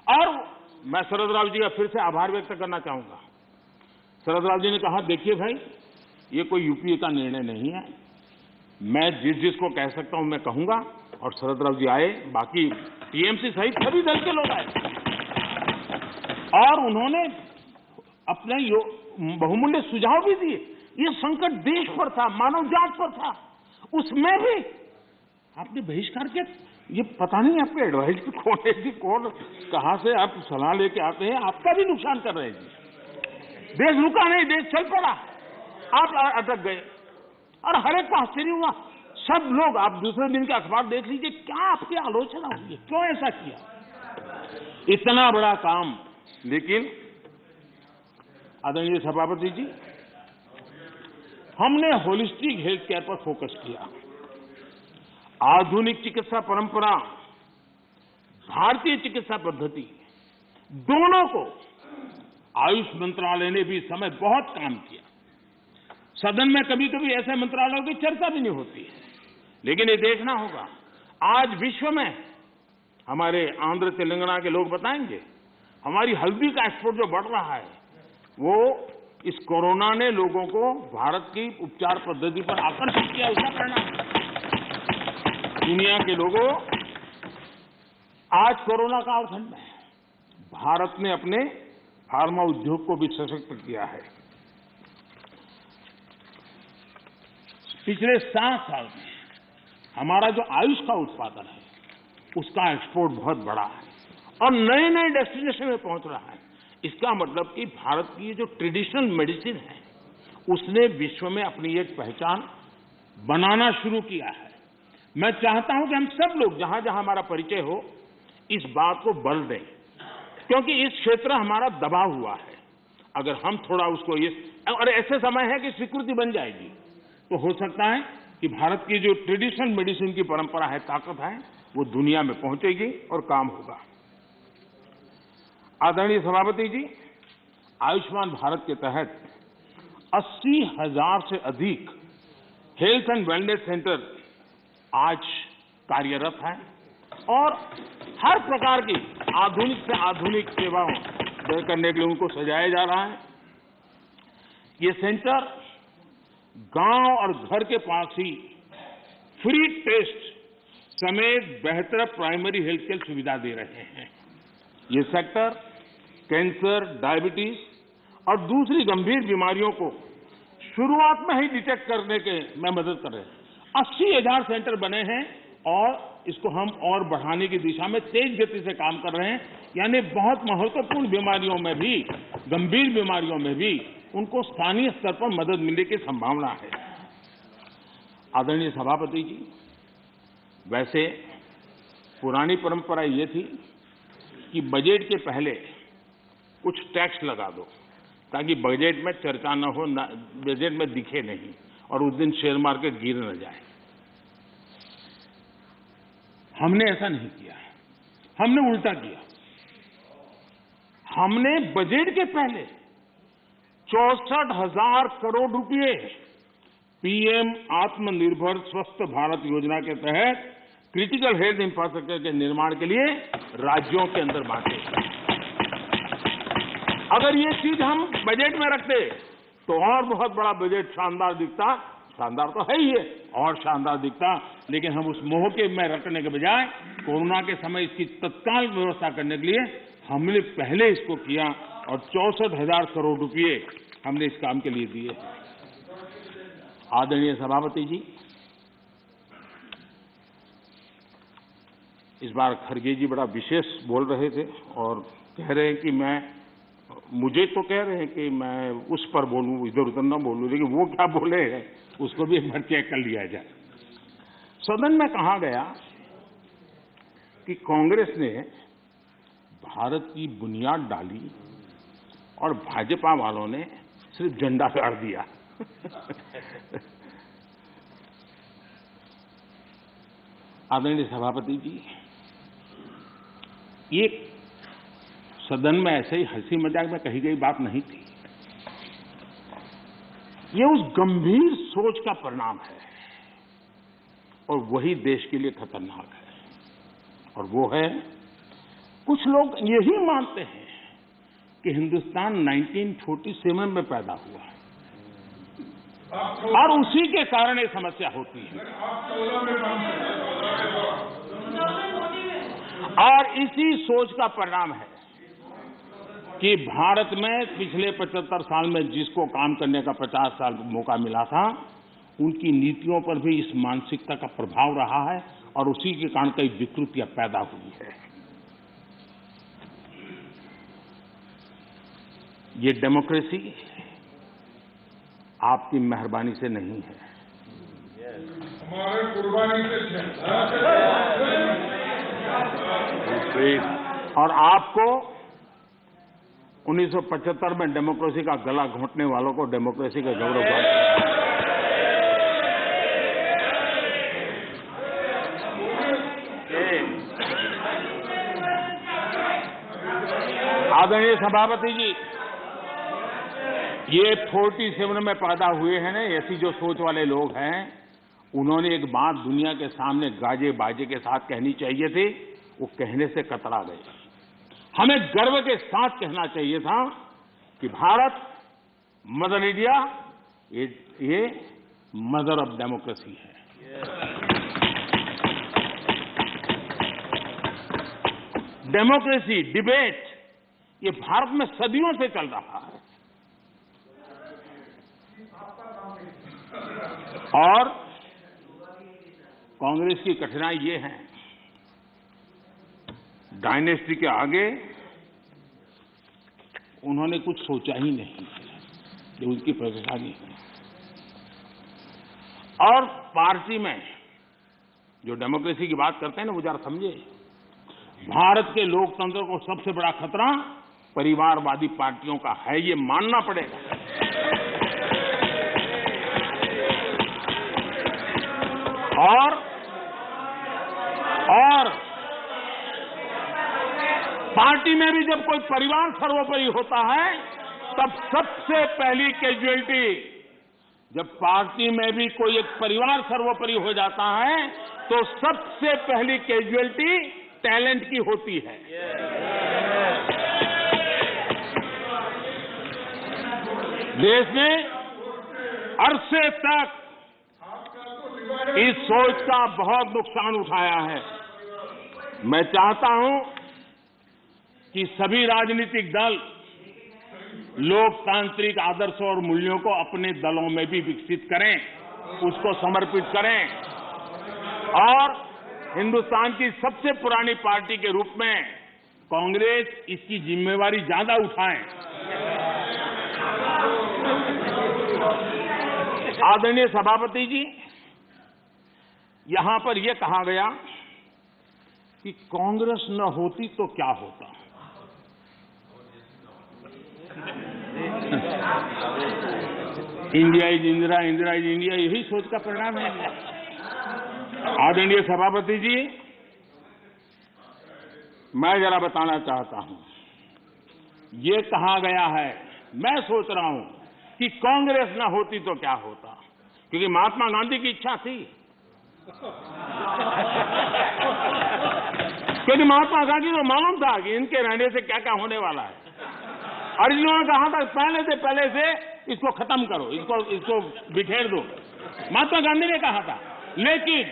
Speaker 1: और मैं शरद राव जी का फिर से आभार व्यक्त करना चाहूंगा। शरद राव जी ने कहा, देखिए भाई, ये कोई यूपीए का निर्णय नहीं है, मैं जिसको कह सकता हूं मैं कहूंगा। और शरद राव जी आए, बाकी टीएमसी सहित सभी दल के लोग आए और उन्होंने अपने बहुमूल्य सुझाव भी दिए। ये संकट देश पर था, मानव जात पर था, उसमें भी आपने बहिष्कार किया। ये पता नहीं आपके एडवाइस की कौन है कि कौन कहां से आप सलाह लेके आते हैं, आपका भी नुकसान कर रहे हैं जी। देश रुका नहीं, देश चल पड़ा, आप अटक गए और हर एक को आश्चर्य हुआ। सब लोग, आप दूसरे दिन के अखबार देख लीजिए, क्या आपकी आलोचना हुई है, क्यों ऐसा किया, इतना बड़ा काम। लेकिन आदरणीय सभापति जी, हमने होलिस्टिक हेल्थ केयर पर फोकस किया। आधुनिक चिकित्सा परंपरा, भारतीय चिकित्सा पद्धति, दोनों को आयुष मंत्रालय ने भी इस समय बहुत काम किया। सदन में कभी कभी ऐसे मंत्रालयों की चर्चा भी नहीं होती है, लेकिन ये देखना होगा, आज विश्व में हमारे आंध्र तेलंगाना के लोग बताएंगे, हमारी हल्दी का एक्सपोर्ट जो बढ़ रहा है, वो इस कोरोना ने लोगों को भारत की उपचार पद्धति पर आकर्षित किया, उसका परिणाम। दुनिया के लोगों, आज कोरोना कालखंड में भारत ने अपने फार्मा उद्योग को भी सशक्त किया है। पिछले 7 साल में हमारा जो आयुष का उत्पादन है, उसका एक्सपोर्ट बहुत बड़ा है और नए नए डेस्टिनेशन में पहुंच रहा है। इसका मतलब कि भारत की जो ट्रेडिशनल मेडिसिन है, उसने विश्व में अपनी एक पहचान बनाना शुरू किया है। मैं चाहता हूं कि हम सब लोग जहां जहां हमारा परिचय हो, इस बात को बल दें, क्योंकि इस क्षेत्र हमारा दबा हुआ है। अगर हम थोड़ा उसको और ऐसे समय है कि स्वीकृति बन जाएगी, तो हो सकता है कि भारत की जो ट्रेडिशनल मेडिसिन की परंपरा है, ताकत है, वो दुनिया में पहुंचेगी और काम होगा। आदरणीय सभापति जी, आयुष्मान भारत के तहत 80,000 से अधिक हेल्थ एंड वेलनेस सेंटर आज कार्यरत हैं और हर प्रकार की आधुनिक से आधुनिक सेवाओं करने के लिए उनको सजाया जा रहा है। ये सेंटर गांव और घर के पास ही फ्री टेस्ट समेत बेहतर प्राइमरी हेल्थ केयर सुविधा दे रहे हैं। ये सेक्टर कैंसर, डायबिटीज और दूसरी गंभीर बीमारियों को शुरुआत में ही डिटेक्ट करने के में मदद कर रहे हैं। 80,000 सेंटर बने हैं और इसको हम और बढ़ाने की दिशा में तेज गति से काम कर रहे हैं। यानी बहुत महत्वपूर्ण बीमारियों में भी, गंभीर बीमारियों में भी उनको स्थानीय स्तर पर मदद मिलने की संभावना है। आदरणीय सभापति जी, वैसे पुरानी परंपरा ये थी कि बजट के पहले कुछ टैक्स लगा दो, ताकि बजट में चर्चा न हो, बजट में दिखे नहीं और उस दिन शेयर मार्केट गिर न जाए। हमने ऐसा नहीं किया है, हमने उल्टा किया। हमने बजट के पहले 64,000 करोड़ रुपए पीएम आत्मनिर्भर स्वस्थ भारत योजना के तहत क्रिटिकल हेल्थ इंफ्रास्ट्रक्चर के निर्माण के लिए राज्यों के अंदर बांटे। अगर ये चीज हम बजट में रखते तो और बहुत बड़ा बजट शानदार दिखता, शानदार तो है ही है, और शानदार दिखता, लेकिन हम उस मोह के में रखने के बजाय कोरोना के समय इसकी तत्काल व्यवस्था करने के लिए हमने पहले इसको किया और 64,000 करोड़ रुपए हमने इस काम के लिए दिए। आदरणीय सभापति जी, इस बार खड़गे जी बड़ा विशेष बोल रहे थे और कह रहे हैं कि मुझे तो कह रहे हैं कि मैं उस पर बोलूं, इधर उधर ना बोलूं, लेकिन वो क्या बोले हैं उसको भी एक बार चेक कर लिया जाए। सदन में कहा गया कि कांग्रेस ने भारत की बुनियाद डाली और भाजपा वालों ने सिर्फ झंडा गाड़ दिया। आदरणीय सभापति जी, ये सदन में ऐसे ही हंसी मजाक में कही गई बात नहीं थी। ये उस गंभीर सोच का परिणाम है और वही देश के लिए खतरनाक है। और वो है, कुछ लोग यही मानते हैं कि हिंदुस्तान 1947 में पैदा हुआ है और उसी के कारण ये समस्या होती है। और इसी सोच का परिणाम है कि भारत में पिछले 75 साल में जिसको काम करने का 50 साल मौका मिला था, उनकी नीतियों पर भी इस मानसिकता का प्रभाव रहा है और उसी के कारण कई विकृतियां पैदा हुई है। ये डेमोक्रेसी आपकी मेहरबानी से नहीं है,
Speaker 3: हमारे कुर्बानी से।
Speaker 1: और आपको 1975 में डेमोक्रेसी का गला घोंटने वालों को डेमोक्रेसी का गौरव आदरणीय सभापति जी, ये 47 में पैदा हुए हैं ना, ऐसी जो सोच वाले लोग हैं, उन्होंने एक बात दुनिया के सामने गाजे बाजे के साथ कहनी चाहिए थी, वो कहने से कतरा गए। हमें गर्व के साथ कहना चाहिए था कि भारत मदर इंडिया ये मदर ऑफ डेमोक्रेसी है। डेमोक्रेसी, डिबेट, ये भारत में सदियों से चल रहा है। और कांग्रेस की कठिनाई ये है, डायनेस्टी के आगे उन्होंने कुछ सोचा ही नहीं, ये उनकी परेशानी है। और पार्टी में जो डेमोक्रेसी की बात करते हैं ना, वो जरा समझे, भारत के लोकतंत्र को सबसे बड़ा खतरा परिवारवादी पार्टियों का है, ये मानना पड़ेगा। और पार्टी में भी जब कोई परिवार सर्वोपरि होता है, तब सबसे पहली कैजुअलिटी, जब पार्टी में भी कोई एक परिवार सर्वोपरि हो जाता है, तो सबसे पहली कैजुअलिटी टैलेंट की होती है। देश ने अरसे तक इस सोच का बहुत नुकसान उठाया है। मैं चाहता हूं कि सभी राजनीतिक दल लोकतांत्रिक आदर्शों और मूल्यों को अपने दलों में भी विकसित करें, उसको समर्पित करें और हिंदुस्तान की सबसे पुरानी पार्टी के रूप में कांग्रेस इसकी जिम्मेवारी ज्यादा उठाएं। आदरणीय सभापति जी, यहां पर यह कहा गया कि कांग्रेस न होती तो क्या होता। India is Indira, Indira is India, यही सोच का परिणाम है। आदरणीय सभापति जी, मैं जरा बताना चाहता हूं, ये कहा गया है, मैं सोच रहा हूं कि कांग्रेस न होती तो क्या होता, क्योंकि महात्मा गांधी की इच्छा थी। क्योंकि महात्मा गांधी को मालूम था कि इनके रहने से क्या क्या होने वाला है, और इन्होंने कहा था पहले से इसको खत्म करो, इसको बिखेर दो, महात्मा गांधी ने कहा था। लेकिन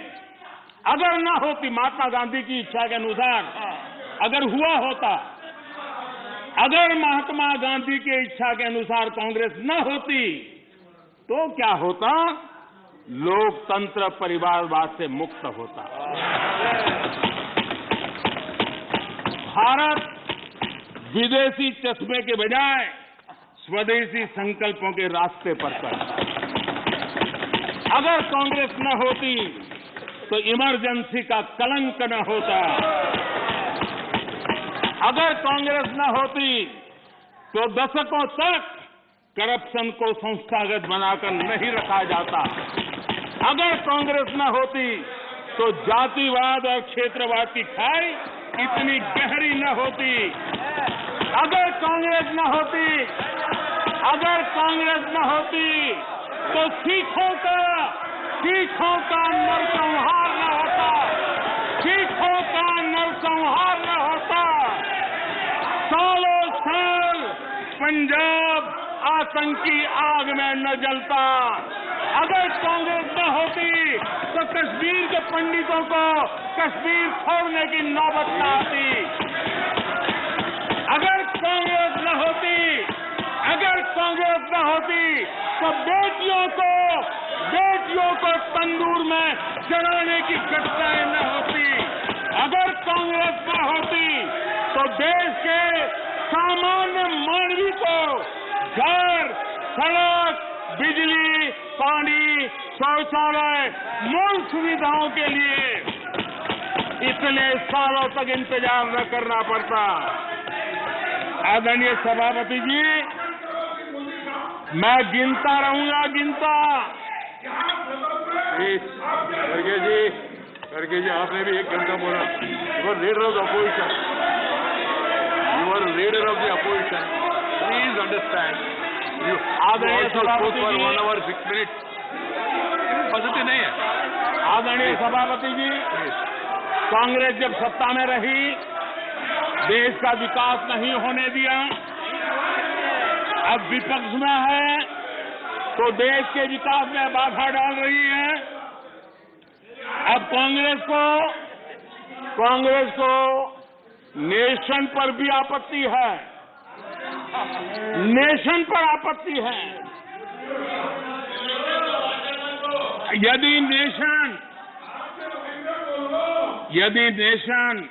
Speaker 1: अगर ना होती महात्मा गांधी की इच्छा के अनुसार, अगर हुआ होता, अगर महात्मा गांधी की इच्छा के अनुसार कांग्रेस न होती, तो क्या होता? लोकतंत्र परिवारवाद से मुक्त होता। भारत विदेशी चश्मे के बजाय स्वदेशी संकल्पों के रास्ते पर चलता। अगर कांग्रेस न होती तो इमरजेंसी का कलंक न होता। अगर कांग्रेस न होती तो दशकों तक करप्शन को संस्थागत बनाकर नहीं रखा जाता। अगर कांग्रेस न होती तो जातिवाद और क्षेत्रवाद की खाई इतनी गहरी न होती। अगर कांग्रेस न होती तो सिखों का नरसंहार न होता। सिखों का नरसंहार न होता। सालों साल पंजाब आतंकी आग में न जलता। अगर कांग्रेस न होती तो कश्मीर के पंडितों को कश्मीर छोड़ने की नौबत न आती। अगर कांग्रेस न होती तो बेटियों को तंदूर में जलाने की घटनाएं न होती। अगर कांग्रेस न होती तो देश के सामान्य मानवी को घर, सड़क, बिजली, पानी, शौचालय, मूल सुविधाओं के लिए इतने सालों तक इंतजार न करना पड़ता। आदरणीय सभापति जी, मैं गिनता रहूंगा।
Speaker 2: खड़गे जी, आपने भी 1 घंटा बोला। You are leader of the opposition. You are leader of the opposition. Please understand
Speaker 1: आदरणीय
Speaker 2: also
Speaker 1: सभापति
Speaker 2: spoke for
Speaker 1: ji,
Speaker 2: 1 hour 6 minutes. पद्धति नहीं है.
Speaker 1: आदरणीय सभापति जी, कांग्रेस जब सत्ता में रही, देश का विकास नहीं होने दिया, अब विपक्ष में है तो देश के विकास में बाधा डाल रही है। अब कांग्रेस को नेशन पर भी आपत्ति है, नेशन पर आपत्ति है। यदि नेशन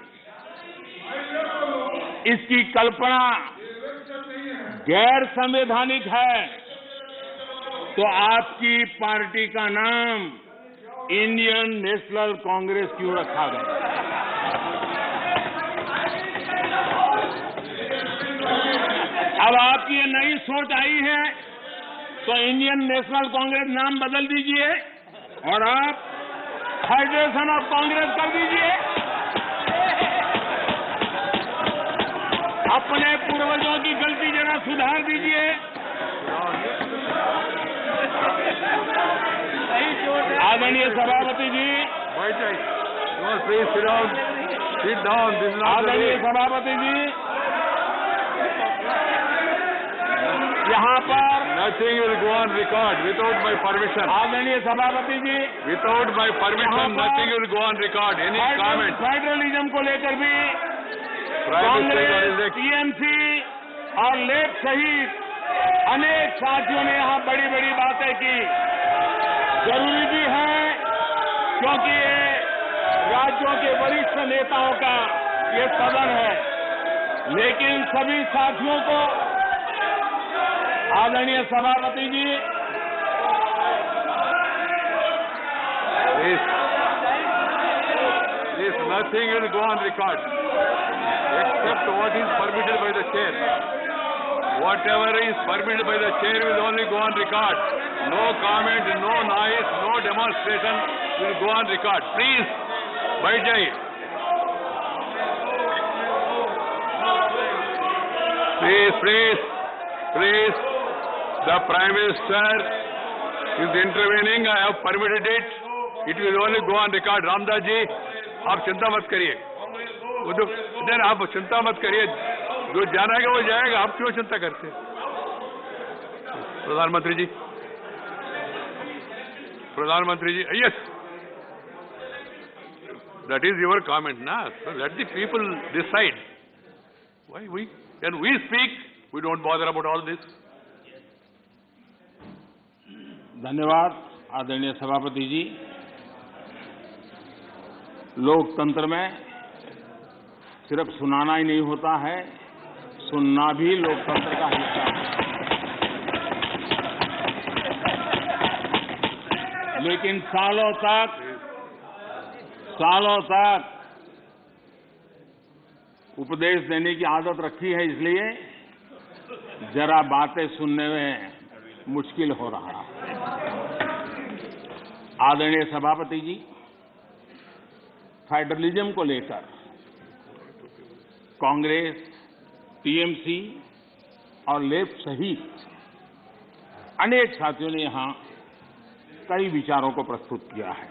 Speaker 1: इसकी कल्पना गैर संवैधानिक है तो आपकी पार्टी का नाम इंडियन नेशनल कांग्रेस क्यों रखा गया? अब आपकी ये नई सोच आई है तो इंडियन नेशनल कांग्रेस नाम बदल दीजिए और आप फेडरेशन ऑफ कांग्रेस कर दीजिए। अपने पूर्वजों की गलती जरा सुधार दीजिए। आदरणीय सभापति जी, आदरणीय सभापति जी, यहाँ पर
Speaker 2: Nothing will go on record without my permission.
Speaker 1: आदरणीय सभापति जी,
Speaker 2: Without my permission, nothing will go on record. Any comment?
Speaker 1: Federalism को लेकर भी
Speaker 2: Prime Minister
Speaker 1: Congress,
Speaker 2: is
Speaker 1: TMC और लेफ्ट सहित अनेक साथियों ने यहाँ बड़ी बड़ी बातें की। जरूरी भी है क्योंकि ये राज्यों के वरिष्ठ नेताओं का ये सदन है, लेकिन सभी साथियों को आदरणीय सभापति जी,
Speaker 2: This nothing will go on record except what is permitted by the chair. Whatever is permitted by the chair will only go on record. No comment, no noise, no demonstration will go on record. Please, बैठ जाइए. Please. The Prime Minister is intervening. I have permitted it. It will only go on record. Ramdas ji, आप चिंता मत करिए. आप चिंता मत करिए. जो जाना है वो जाएगा. आप क्यों चिंता करते हैं? प्रधानमंत्री जी, yes. That is your comment, na? So let the people decide. When we speak, we don't bother about all this.
Speaker 1: धन्यवाद आदरणीय सभापति जी। लोकतंत्र में सिर्फ सुनाना ही नहीं होता है, सुनना भी लोकतंत्र का हिस्सा है। लेकिन सालों तक उपदेश देने की आदत रखी है, इसलिए जरा बातें सुनने में मुश्किल हो रहा है। आदरणीय सभापति जी, फेडरलिज्म को लेकर कांग्रेस, टीएमसी और लेफ्ट सहित अनेक साथियों ने यहां कई विचारों को प्रस्तुत किया है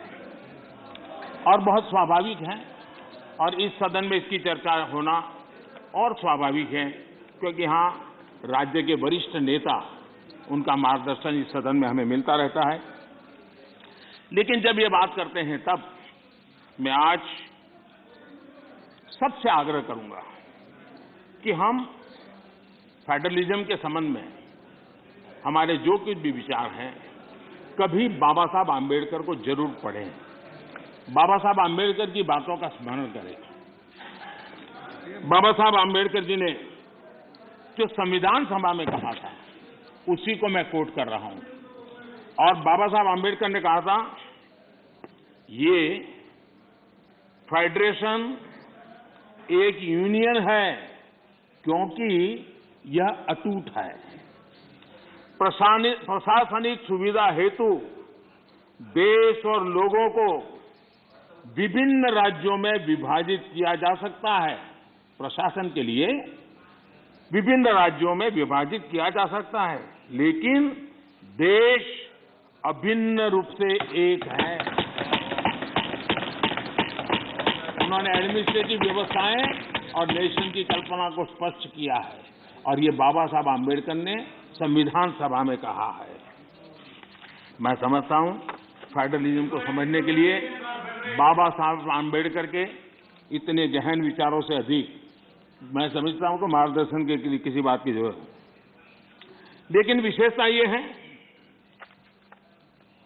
Speaker 1: और बहुत स्वाभाविक है, और इस सदन में इसकी चर्चा होना और स्वाभाविक है क्योंकि यहां राज्य के वरिष्ठ नेता, उनका मार्गदर्शन इस सदन में हमें मिलता रहता है। लेकिन जब ये बात करते हैं तब मैं आज सबसे आग्रह करूंगा कि हम फेडरलिज्म के संबंध में हमारे जो कुछ भी विचार हैं, कभी बाबा साहब आंबेडकर को जरूर पढ़ें, बाबा साहब आंबेडकर की बातों का स्मरण करें। बाबा साहब आंबेडकर जी ने जो संविधान सभा में कहा था, उसी को मैं कोट कर रहा हूं। और बाबा साहब आंबेडकर ने कहा था, ये फेडरेशन एक यूनियन है क्योंकि यह अटूट है। प्रशासनिक सुविधा हेतु देश और लोगों को विभिन्न राज्यों में विभाजित किया जा सकता है। प्रशासन के लिए विभिन्न राज्यों में विभाजित किया जा सकता है। लेकिन देश अभिन्न रूप से एक है। उन्होंने एडमिनिस्ट्रेटिव व्यवस्थाएं और नेशन की कल्पना को स्पष्ट किया है और ये बाबा साहब आम्बेडकर ने संविधान सभा में कहा है। मैं समझता हूं फेडरलिज्म को समझने के लिए बाबा साहब आम्बेडकर के इतने गहन विचारों से अधिक मैं समझता हूं कि मार्गदर्शन के लिए किसी बात की जरूरत है। लेकिन विशेषता ये है,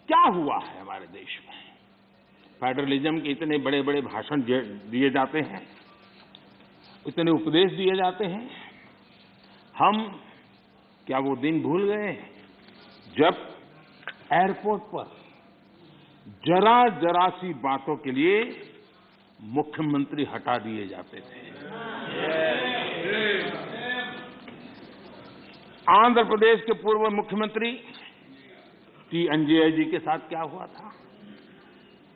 Speaker 1: क्या हुआ है हमारे देश में? फेडरलिज्म के इतने बड़े बड़े भाषण दिए जाते हैं, इतने उपदेश दिए जाते हैं, हम क्या वो दिन भूल गए जब एयरपोर्ट पर जरा जरा सी बातों के लिए मुख्यमंत्री हटा दिए जाते थे? आंध्र प्रदेश के पूर्व मुख्यमंत्री टी अंजय जी के साथ क्या हुआ था,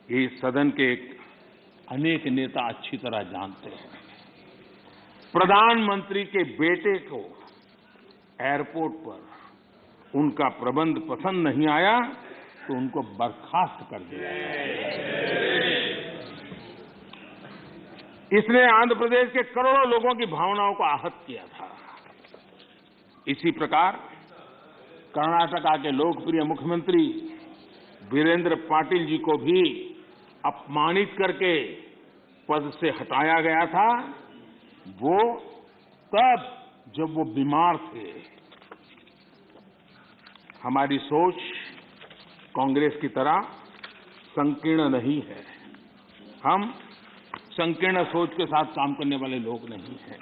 Speaker 1: ये सदन के अनेक नेता अच्छी तरह जानते हैं। प्रधानमंत्री के बेटे को एयरपोर्ट पर उनका प्रबंध पसंद नहीं आया तो उनको बर्खास्त कर दिया। इसने आंध्र प्रदेश के करोड़ों लोगों की भावनाओं को आहत किया था। इसी प्रकार कर्नाटका के लोकप्रिय मुख्यमंत्री वीरेंद्र पाटिल जी को भी अपमानित करके पद से हटाया गया था, वो तब जब वो बीमार थे। हमारी सोच कांग्रेस की तरह संकीर्ण नहीं है। हम संकीर्ण सोच के साथ काम करने वाले लोग नहीं हैं।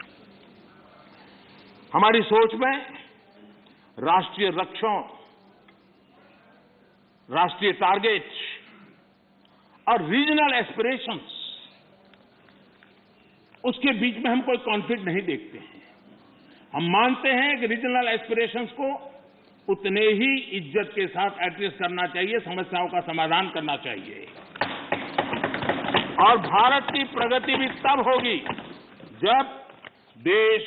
Speaker 1: हमारी सोच में राष्ट्रीय लक्ष्यों, राष्ट्रीय टारगेट्स और रीजनल एस्पिरेशंस, उसके बीच में हम कोई कॉन्फ्लिक्ट नहीं देखते हैं। हम मानते हैं कि रीजनल एस्पिरेशंस को उतने ही इज्जत के साथ एड्रेस करना चाहिए, समस्याओं का समाधान करना चाहिए। और भारत की प्रगति भी तब होगी जब देश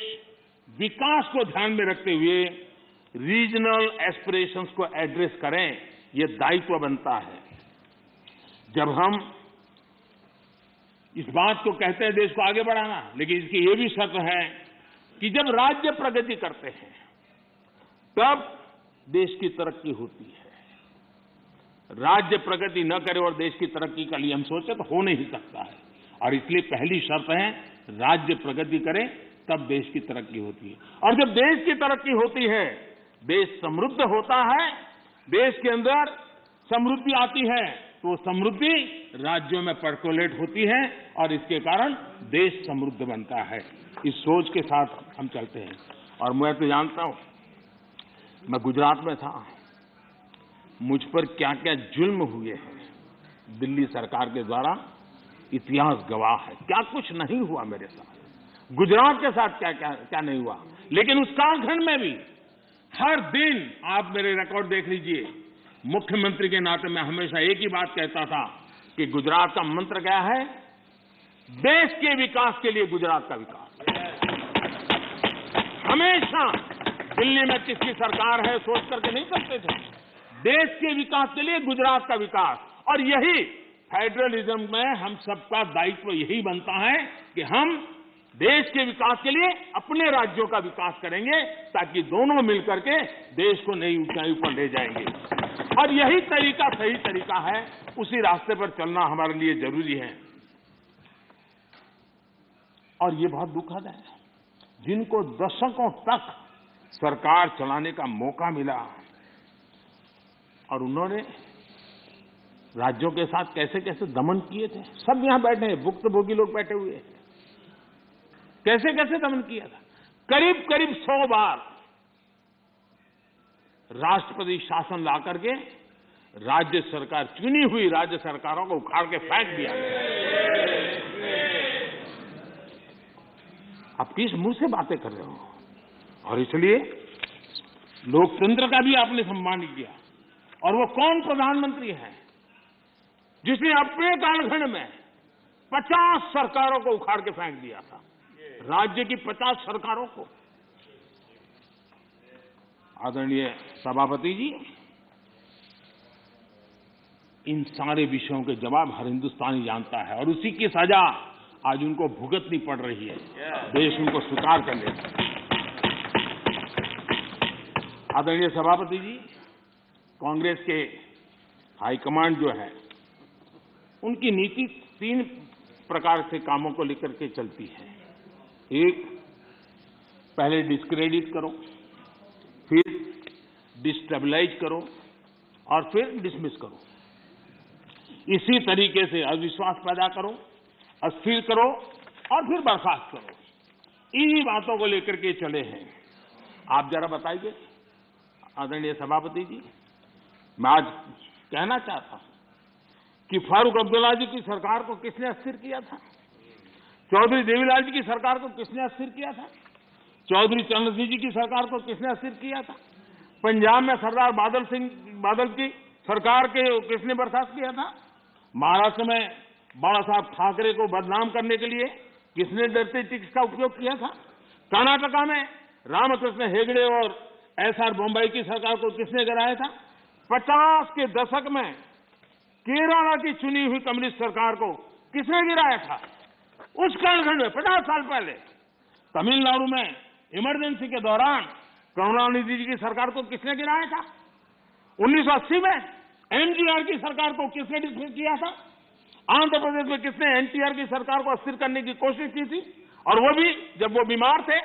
Speaker 1: विकास को ध्यान में रखते हुए रीजनल एस्पिरेशंस को एड्रेस करें। ये दायित्व बनता है। जब हम इस बात को कहते हैं देश को आगे बढ़ाना, लेकिन इसकी ये भी शर्त है कि जब राज्य प्रगति करते हैं तब देश की तरक्की होती है। राज्य प्रगति न करे और देश की तरक्की के लिए हम सोचे तो हो नहीं सकता है। और इसलिए पहली शर्त है राज्य प्रगति करे तब देश की तरक्की होती है। और जब देश की तरक्की होती है, देश समृद्ध होता है, देश के अंदर समृद्धि आती है, तो समृद्धि राज्यों में पर्कोलेट होती है और इसके कारण देश समृद्ध बनता है। इस सोच के साथ हम चलते हैं। और मैं तो जानता हूं, मैं गुजरात में था, मुझ पर क्या क्या जुल्म हुए हैं दिल्ली सरकार के द्वारा, इतिहास गवाह है। क्या कुछ नहीं हुआ मेरे साथ, गुजरात के साथ क्या क्या क्या नहीं हुआ। लेकिन उस कालखंड में भी हर दिन, आप मेरे रिकॉर्ड देख लीजिए, मुख्यमंत्री के नाते मैं हमेशा एक ही बात कहता था कि गुजरात का मंत्र क्या है, देश के विकास के लिए गुजरात का विकास। हमेशा दिल्ली में किसकी सरकार है सोच करके नहीं करते थे, देश के विकास के लिए गुजरात का विकास। और यही फेडरलिज्म में हम सबका दायित्व यही बनता है कि हम देश के विकास के लिए अपने राज्यों का विकास करेंगे, ताकि दोनों मिलकर के देश को नई ऊंचाई पर ले जाएंगे। और यही तरीका सही तरीका है, उसी रास्ते पर चलना हमारे लिए जरूरी है। और ये बहुत दुखद है, जिनको दशकों तक सरकार चलाने का मौका मिला और उन्होंने राज्यों के साथ कैसे कैसे दमन किए थे। सब यहां बैठे हैं, भुक्तभोगी लोग बैठे हुए हैं, कैसे कैसे दमन किया था। करीब करीब 100 बार राष्ट्रपति शासन ला करके राज्य सरकार, चुनी हुई राज्य सरकारों को उखाड़ के फेंक दिया। आप किस मुंह से बातें कर रहे हो? और इसलिए लोकतंत्र का भी आपने सम्मान किया। और वो कौन प्रधानमंत्री है जिसने अपने कालखंड में 50 सरकारों को उखाड़ के फेंक दिया था, राज्य की 50 सरकारों को। आदरणीय सभापति जी, इन सारे विषयों के जवाब हर हिंदुस्तानी जानता है और उसी की सजा आज उनको भुगतनी पड़ रही है। देश उनको स्वीकार कर लेता है। आदरणीय सभापति जी, कांग्रेस के हाईकमांड जो है, उनकी नीति 3 प्रकार से कामों को लेकर के चलती है। एक, पहले डिस्क्रेडिट करो, फिर डिस्टेबलाइज करो और फिर डिसमिस करो। इसी तरीके से अविश्वास पैदा करो, अस्थिर करो और फिर बर्खास्त करो। इन्हीं बातों को लेकर के चले हैं। आप जरा बताइए आदरणीय सभापति जी, मैं आज कहना चाहता हूं कि फारूक अब्दुल्ला जी की सरकार को किसने अस्थिर किया था? चौधरी देवीलाल जी की सरकार को किसने अस्थिर किया था? चौधरी चरण सिंह जी की सरकार को किसने अस्थिर किया था? पंजाब में सरदार बादल की सरकार के किसने बर्खास्त किया था? महाराष्ट्र में बाला साहब ठाकरे को बदनाम करने के लिए किसने डरते टिक्स का उपयोग किया था? कर्नाटका में रामकृष्ण हेगड़े और एसआर बोम्बई की सरकार को किसने गिराया था? 50 के दशक में केरला की चुनी हुई कम्युनिस्ट सरकार को किसने गिराया था? उस कालखंड में 50 साल पहले तमिलनाडु में इमरजेंसी के दौरान करुणानिधि जी की सरकार को किसने गिराया था? 1980 में एमजीआर की सरकार को किसने डिसमिस किया था? आंध्र प्रदेश में किसने एनटीआर की सरकार को अस्थिर करने की कोशिश की थी? और वो भी जब वो बीमार थे।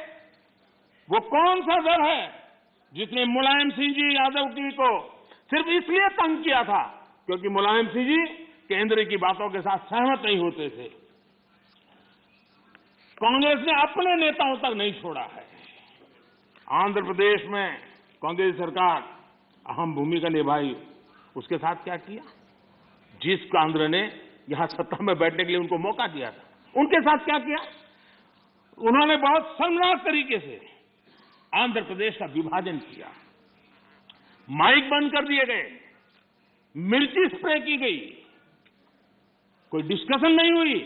Speaker 1: वो कौन सा दल है जिसने मुलायम सिंह जी यादव जी को सिर्फ इसलिए तंग किया था क्योंकि मुलायम सिंह जी केंद्र की बातों के साथ सहमत नहीं होते थे? कांग्रेस ने अपने नेताओं तक नहीं छोड़ा है। आंध्र प्रदेश में कांग्रेस सरकार अहम भूमिका निभाई। उसके साथ क्या किया? जिस केंद्र ने यहां सत्ता में बैठने के लिए उनको मौका दिया था, उनके साथ क्या किया? उन्होंने बहुत शर्मनाक तरीके से आंध्र प्रदेश का विभाजन किया। माइक बंद कर दिए गए, मिर्ची स्प्रे की गई, कोई डिस्कशन नहीं हुई।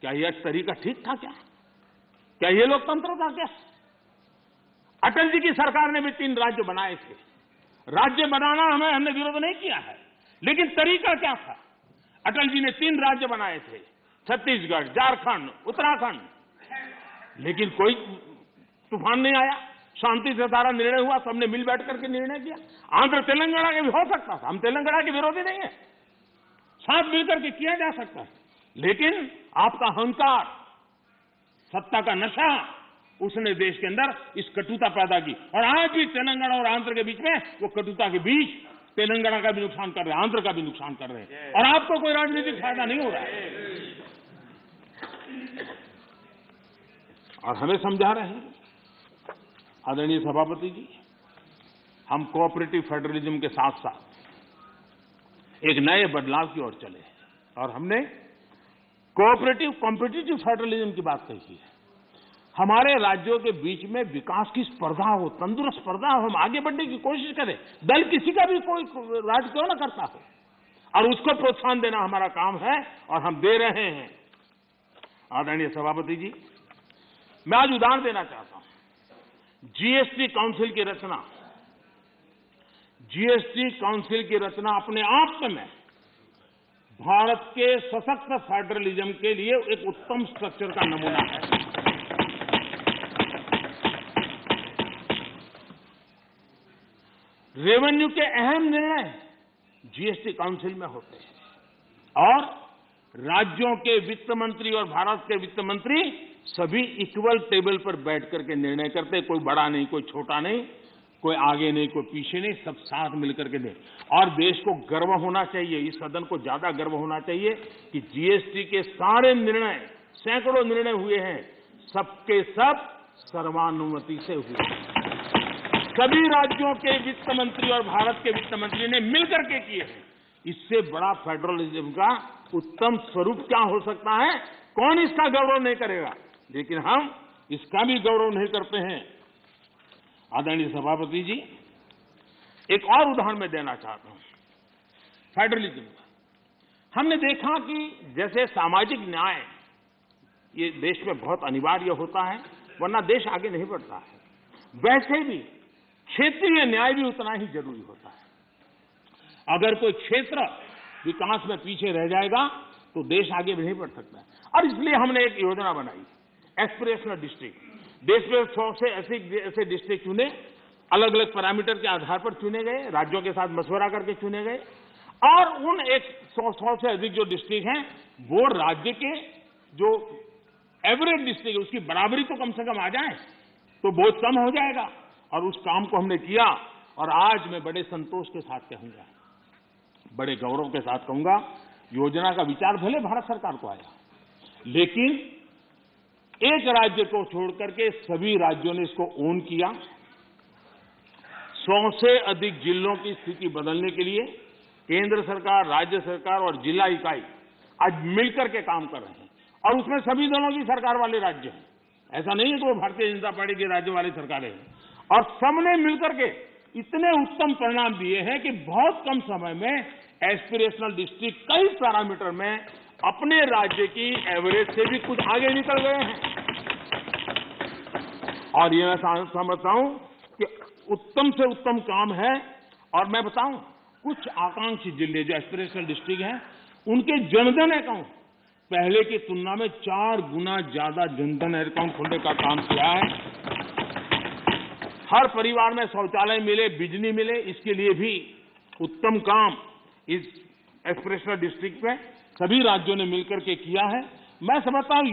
Speaker 1: क्या यह तरीका ठीक था? क्या ये लोकतंत्र था? क्या अटल जी की सरकार ने भी 3 राज्य बनाए थे। राज्य बनाना हमने विरोध नहीं किया है, लेकिन तरीका क्या था? अटल जी ने 3 राज्य बनाए थे, छत्तीसगढ़, झारखंड, उत्तराखंड, लेकिन कोई तूफान नहीं आया। शांति से सारा निर्णय हुआ, सबने मिल बैठ करके निर्णय किया। आंध्र तेलंगाना के भी हो सकता था, हम तेलंगाना के विरोधी नहीं है, साथ मिलकर के किया जा सकता है। लेकिन आपका अहंकार, सत्ता का नशा, उसने देश के अंदर इस कटुता पैदा की। और आज भी तेलंगाना और आंध्र के बीच में वो कटुता के बीच तेलंगाना का भी नुकसान कर रहे हैं, आंध्र का भी नुकसान कर रहे हैं, और आपको कोई राजनीतिक फायदा नहीं हो रहा है। और हमें समझा रहे हैं आदरणीय सभापति जी, हम कोऑपरेटिव फेडरलिज्म के साथ साथ एक नए बदलाव की ओर चले और हमने कोऑपरेटिव कॉम्पिटिटिव फेडरलिज्म की बात कही है। हमारे राज्यों के बीच में विकास की स्पर्धा हो, तंदुरुस्त स्पर्धा हो, हम आगे बढ़ने की कोशिश करें। दल किसी का भी कोई राज क्यों ना करता हो, और उसको प्रोत्साहन देना हमारा काम है और हम दे रहे हैं। आदरणीय सभापति जी, मैं आज उदाहरण देना चाहता हूं। जीएसटी काउंसिल की रचना, जीएसटी काउंसिल की रचना अपने आप में भारत के सशक्त फेडरलिज्म के लिए एक उत्तम स्ट्रक्चर का नमूना है। रेवेन्यू के अहम निर्णय जीएसटी काउंसिल में होते हैं और राज्यों के वित्त मंत्री और भारत के वित्त मंत्री सभी इक्वल टेबल पर बैठ करके निर्णय करते हैं। कोई बड़ा नहीं, कोई छोटा नहीं, कोई आगे नहीं, कोई पीछे नहीं, सब साथ मिलकर के दे। और देश को गर्व होना चाहिए, इस सदन को ज्यादा गर्व होना चाहिए कि जीएसटी के सारे निर्णय, सैकड़ों निर्णय हुए हैं, सबके सब सर्वानुमति से हुए। सभी राज्यों के वित्त मंत्री और भारत के वित्त मंत्री ने मिलकर के किए हैं। इससे बड़ा फेडरलिज्म का उत्तम स्वरूप क्या हो सकता है? कौन इसका गौरव नहीं करेगा? लेकिन हम इसका भी गौरव नहीं करते हैं। आदरणीय सभापति जी, एक और उदाहरण मैं देना चाहता हूं फेडरलिज्म का। हमने देखा कि जैसे सामाजिक न्याय ये देश में बहुत अनिवार्य होता है, वरना देश आगे नहीं बढ़ता है। वैसे भी क्षेत्रीय न्याय भी उतना ही जरूरी होता है। अगर कोई क्षेत्र विकास में पीछे रह जाएगा तो देश आगे नहीं बढ़ सकता है। और इसलिए हमने एक योजना बनाई, एस्पिरेशनल डिस्ट्रिक्ट। देश में 100 से ऐसे डिस्ट्रिक्ट चुने, अलग अलग पैरामीटर के आधार पर चुने गए, राज्यों के साथ मशवरा करके चुने गए, और उन 100 से अधिक जो डिस्ट्रिक्ट हैं वो राज्य के जो एवरेज डिस्ट्रिक्ट है उसकी बराबरी तो कम से कम आ जाए तो बहुत कम हो जाएगा। और उस काम को हमने किया, और आज मैं बड़े संतोष के साथ कहूंगा, बड़े गौरव के साथ कहूंगा, योजना का विचार भले भारत सरकार को आया, लेकिन एक राज्य को छोड़कर के सभी राज्यों ने इसको ओन किया। 100 से अधिक जिलों की स्थिति बदलने के लिए केंद्र सरकार, राज्य सरकार और जिला इकाई आज मिलकर के काम कर रहे हैं, और उसमें सभी दलों की सरकार वाले राज्य हैं। ऐसा नहीं है कि वो भारतीय जनता पार्टी के राज्य वाली सरकारें हैं, और सबने मिलकर के इतने उत्तम परिणाम दिए हैं कि बहुत कम समय में एस्पिरेशनल डिस्ट्रिक्ट कई पैरामीटर में अपने राज्य की एवरेज से भी कुछ आगे निकल गए हैं। और ये मैं समझता हूं कि उत्तम से उत्तम काम है। और मैं बताऊं, कुछ आकांक्षी जिले जो एस्पिरेशनल डिस्ट्रिक्ट हैं उनके जनधन अकाउंट पहले की तुलना में 4 गुना ज्यादा जनधन अकाउंट खोलने का काम किया है। हर परिवार में शौचालय मिले, बिजली मिले, इसके लिए भी उत्तम काम इस एस्पिरेशनल डिस्ट्रिक्ट में सभी राज्यों ने मिलकर के किया है। मैं समझता हूं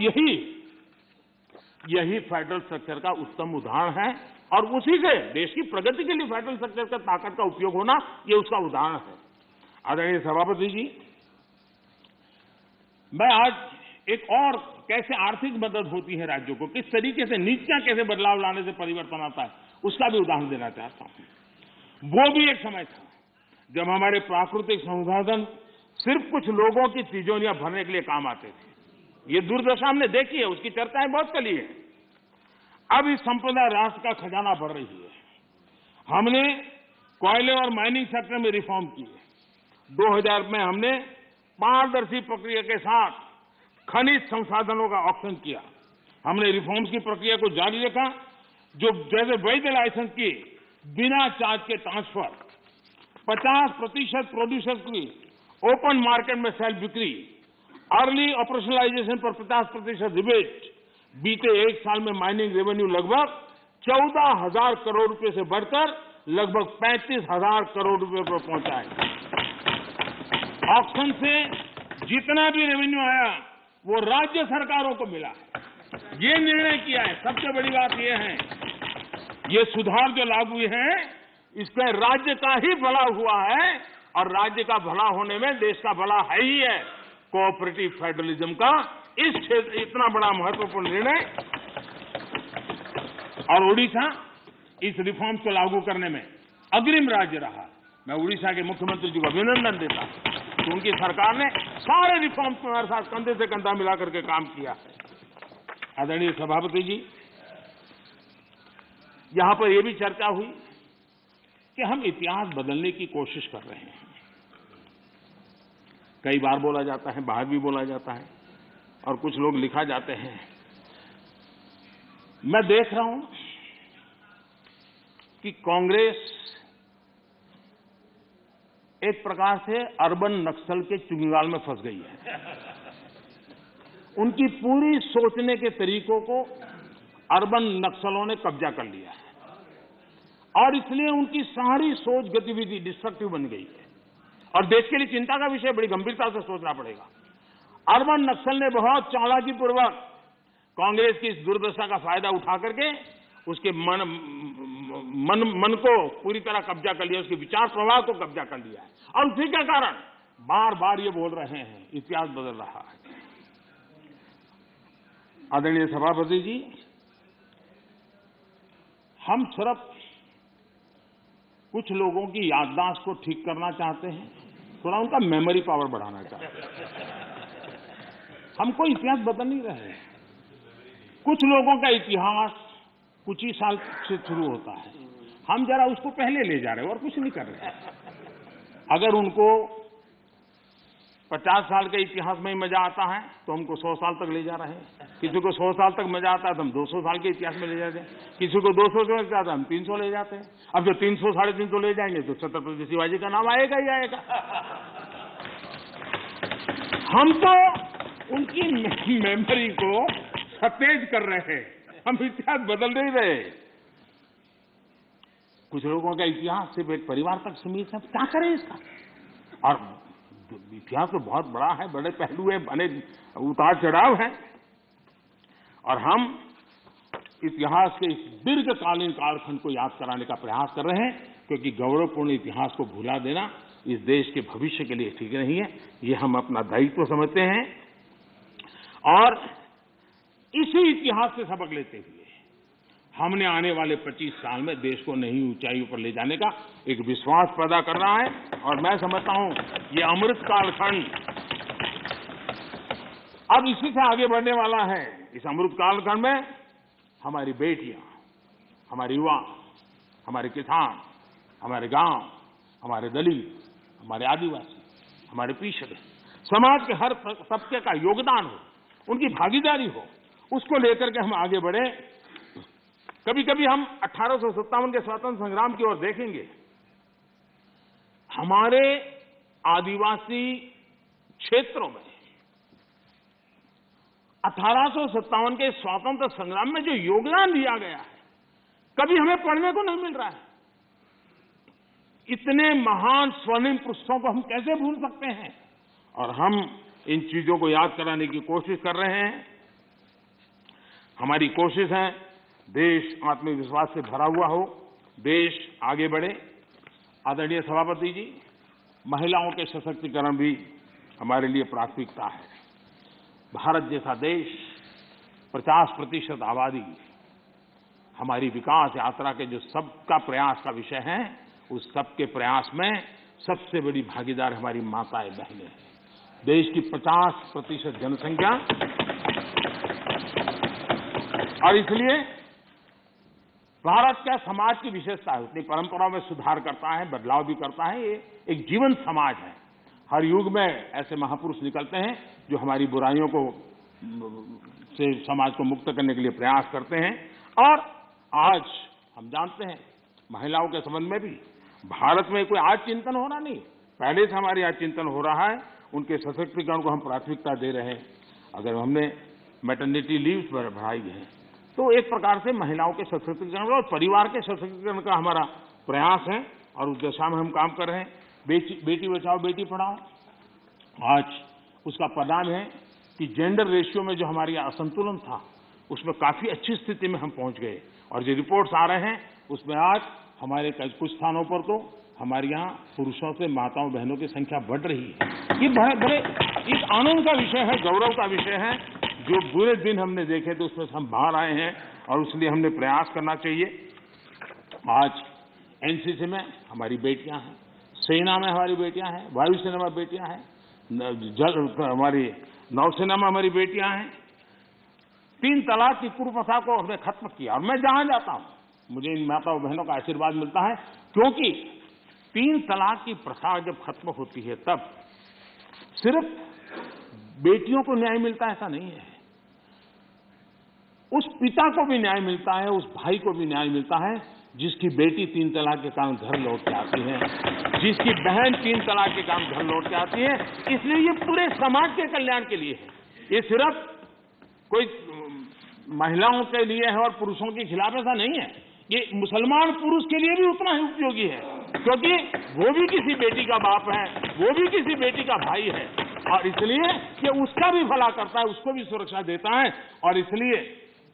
Speaker 1: यही फेडरल स्ट्रक्चर का उत्तम उदाहरण है, और उसी से देश की प्रगति के लिए फेडरल स्ट्रक्चर का ताकत का उपयोग होना, ये उसका उदाहरण है। आदरणीय सभापति जी, मैं आज एक और कैसे आर्थिक मदद होती है राज्यों को, किस तरीके से नीतियां कैसे बदलाव लाने से परिवर्तन आता है, उसका भी उदाहरण देना चाहता हूं। वो भी एक समय था जब हमारे प्राकृतिक संसाधन सिर्फ कुछ लोगों की तिजोरियां भरने के लिए काम आते थे। ये दुर्दशा हमने देखी है, उसकी चर्चाएं बहुत चली है। अब इस संपदा राष्ट्र का खजाना बढ़ रही है। हमने कोयले और माइनिंग सेक्टर में रिफॉर्म किए। 2000 में हमने पारदर्शी प्रक्रिया के साथ खनिज संसाधनों का ऑक्शन किया। हमने रिफॉर्म्स की प्रक्रिया को जारी रखा, जो जैसे वैध लाइसेंस की बिना चार्ज के ट्रांसफर, 50% प्रोड्यूसर्स की ओपन मार्केट में सेल बिक्री, अर्ली ऑपरेशनलाइजेशन पर 50% रिबेट। बीते एक साल में माइनिंग रेवेन्यू लगभग 14,000 करोड़ रुपए से बढ़कर लगभग 35,000 करोड़ रुपए पर पहुंचा है। ऑक्शन से जितना भी रेवेन्यू आया वो राज्य सरकारों को मिला है। ये निर्णय किया है, सबसे बड़ी बात ये है, ये सुधार जो लागू है इसमें राज्य का ही भला हुआ है, और राज्य का भला होने में देश का भला है ही है। कोऑपरेटिव फेडरलिज्म का इस क्षेत्र इतना बड़ा महत्वपूर्ण निर्णय, और उड़ीसा इस रिफॉर्म्स को लागू करने में अग्रिम राज्य रहा। मैं उड़ीसा के मुख्यमंत्री जी को अभिनंदन देता हूं कि उनकी सरकार ने सारे रिफॉर्म्स को हमारे साथ कंधे से कंधा मिलाकर के काम किया है। आदरणीय सभापति जी, यहां पर यह भी चर्चा हुई कि हम इतिहास बदलने की कोशिश कर रहे हैं। कई बार बोला जाता है, बाहर भी बोला जाता है, और कुछ लोग लिखा जाते हैं। मैं देख रहा हूं कि कांग्रेस एक प्रकार से अर्बन नक्सल के चुंगाल में फंस गई है। उनकी पूरी सोचने के तरीकों को अर्बन नक्सलों ने कब्जा कर लिया है, और इसलिए उनकी सारी सोच गतिविधि डिस्ट्रक्टिव बन गई है, और देश के लिए चिंता का विषय, बड़ी गंभीरता से सोचना पड़ेगा। अर्बन नक्सल ने बहुत चालाकीपूर्वक कांग्रेस की इस दुर्दशा का फायदा उठा करके उसके मन को पूरी तरह कब्जा कर लिया, उसके विचार प्रवाह को कब्जा कर लिया है, और उसी के कारण बार बार ये बोल रहे हैं इतिहास बदल रहा है। आदरणीय सभापति जी, हम सिर्फ कुछ लोगों की याददाश्त को ठीक करना चाहते हैं, थोड़ा उनका मेमोरी पावर बढ़ाना चाहते हैं। हम कोई इतिहास बदल नहीं रहे हैं। कुछ लोगों का इतिहास कुछ ही साल से शुरू होता है, हम जरा उसको पहले ले जा रहे हैं और कुछ नहीं कर रहे हैं। अगर उनको 50 साल के इतिहास में ही मजा आता है तो हमको 100 साल तक ले जा रहे हैं, किसी को 100 साल तक मजा आता है तो हम 200 साल के इतिहास में ले जाते हैं, किसी को 200 से जाता है हम 300 ले जाते हैं। अब जो 300 साढ़े 300 ले जाएंगे तो छत्रपति शिवाजी का नाम आएगा ही आएगा। हम तो उनकी मेमोरी को सतेज कर रहे हैं, हम इतिहास बदल नहीं रहे। कुछ लोगों का इतिहास सिर्फ एक परिवार तक सीमित है, क्या करें इसका। और इतिहास तो बहुत बड़ा है, बड़े पहलू है, बड़े उतार चढ़ाव है, और हम इतिहास के इस दीर्घकालीन कालखंड को याद कराने का प्रयास कर रहे हैं, क्योंकि गौरवपूर्ण इतिहास को भुला देना इस देश के भविष्य के लिए ठीक नहीं है। ये हम अपना दायित्व समझते हैं और इसी इतिहास से सबक लेते हुए हमने आने वाले 25 साल में देश को नई ऊंचाइयों पर ले जाने का एक विश्वास पैदा करना है। और मैं समझता हूं ये अमृत कालखंड अब इसी से आगे बढ़ने वाला है। इस अमृत कालखंड में हमारी बेटियां, हमारे युवा, हमारे किसान, हमारे गांव, हमारे दलित, हमारे आदिवासी, हमारे पिछड़े, समाज के हर तबके का योगदान हो, उनकी भागीदारी हो, उसको लेकर के हम आगे बढ़े। कभी कभी हम 1857 के स्वतंत्र संग्राम की ओर देखेंगे, हमारे आदिवासी क्षेत्रों में 1857 के स्वतंत्र संग्राम में जो योगदान दिया गया है, कभी हमें पढ़ने को नहीं मिल रहा है। इतने महान स्वर्णिम पुरुषों को हम कैसे भूल सकते हैं। और हम इन चीजों को याद कराने की कोशिश कर रहे हैं। हमारी कोशिश है देश आत्मविश्वास से भरा हुआ हो, देश आगे बढ़े। आदरणीय सभापति जी, महिलाओं के सशक्तिकरण भी हमारे लिए प्राथमिकता है। भारत जैसा देश, 50% आबादी, हमारी विकास यात्रा के जो सबका प्रयास का विषय है, उस सबके प्रयास में सबसे बड़ी भागीदार हमारी माताएं बहनें हैं। देश की 50% जनसंख्या, और इसलिए भारत का समाज की विशेषता है, अपनी परंपराओं में सुधार करता है, बदलाव भी करता है। ये एक जीवन समाज है। हर युग में ऐसे महापुरुष निकलते हैं जो हमारी बुराइयों को से समाज को मुक्त करने के लिए प्रयास करते हैं। और आज हम जानते हैं महिलाओं के संबंध में भी भारत में कोई आज चिंतन हो रहा नहीं, पहले से हमारे आज चिंतन हो रहा है। उनके सशक्तिकरण को हम प्राथमिकता दे रहे हैं। अगर हमने मैटरनिटी लीव्स बढ़ाई है तो एक प्रकार से महिलाओं के सशक्तिकरण और परिवार के सशक्तिकरण का हमारा प्रयास है, और उस दिशा में हम काम कर रहे हैं। बेटी बचाओ बेटी पढ़ाओ, आज उसका परिणाम है कि जेंडर रेशियो में जो हमारी असंतुलन था, उसमें काफी अच्छी स्थिति में हम पहुंच गए। और जो रिपोर्ट्स आ रहे हैं उसमें आज हमारे कुछ स्थानों पर तो हमारे यहाँ पुरुषों से माताओं बहनों की संख्या बढ़ रही है। ये बड़े एक आनंद का विषय है, गौरव का विषय है। जो बुरे दिन हमने देखे तो उसमें से हम बाहर आए हैं, और इसलिए हमने प्रयास करना चाहिए। आज एनसीसी में हमारी बेटियां हैं, सेना में हमारी बेटियां हैं, वायुसेना में बेटियां हैं, हमारी नौसेना में हमारी बेटियां हैं। 3 तलाक की कुप्रथा को हमने खत्म किया, और मैं जहां जाता हूं मुझे इन माताओं बहनों का आशीर्वाद मिलता है, क्योंकि 3 तलाक की प्रथा जब खत्म होती है तब सिर्फ बेटियों को न्याय मिलता है ऐसा नहीं है, उस पिता को भी न्याय मिलता है, उस भाई को भी न्याय मिलता है जिसकी बेटी 3 तलाक के कारण घर लौट के आती है, जिसकी बहन 3 तलाक के कारण घर लौट के आती है। इसलिए ये पूरे समाज के कल्याण के लिए है, ये सिर्फ कोई महिलाओं के लिए है और पुरुषों के खिलाफ ऐसा नहीं है। ये मुसलमान पुरुष के लिए भी उतना ही उपयोगी है, क्योंकि वो भी किसी बेटी का बाप है, वो भी किसी बेटी का भाई है, और इसलिए ये उसका भी भला करता है, उसको भी सुरक्षा देता है। और इसलिए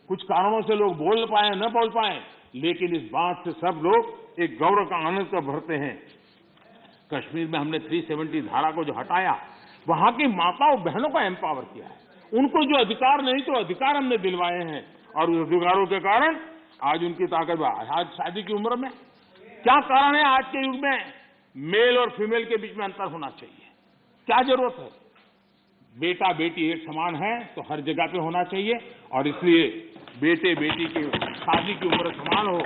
Speaker 1: कुछ कारणों से लोग बोल पाए न बोल पाए, लेकिन इस बात से सब लोग एक गौरव का आनंद को भरते हैं। कश्मीर में हमने 370 धारा को जो हटाया, वहां की माताओं बहनों को एम्पावर किया है, उनको जो अधिकार नहीं तो अधिकार हमने दिलवाए हैं, और उस अधिकारों के कारण आज उनकी ताकत। आज शादी की उम्र में क्या कारण है आज के युग में मेल और फीमेल के बीच में अंतर होना चाहिए? क्या जरूरत है? बेटा बेटी एक समान है तो हर जगह पे होना चाहिए, और इसलिए बेटे बेटी की शादी की उम्र समान हो,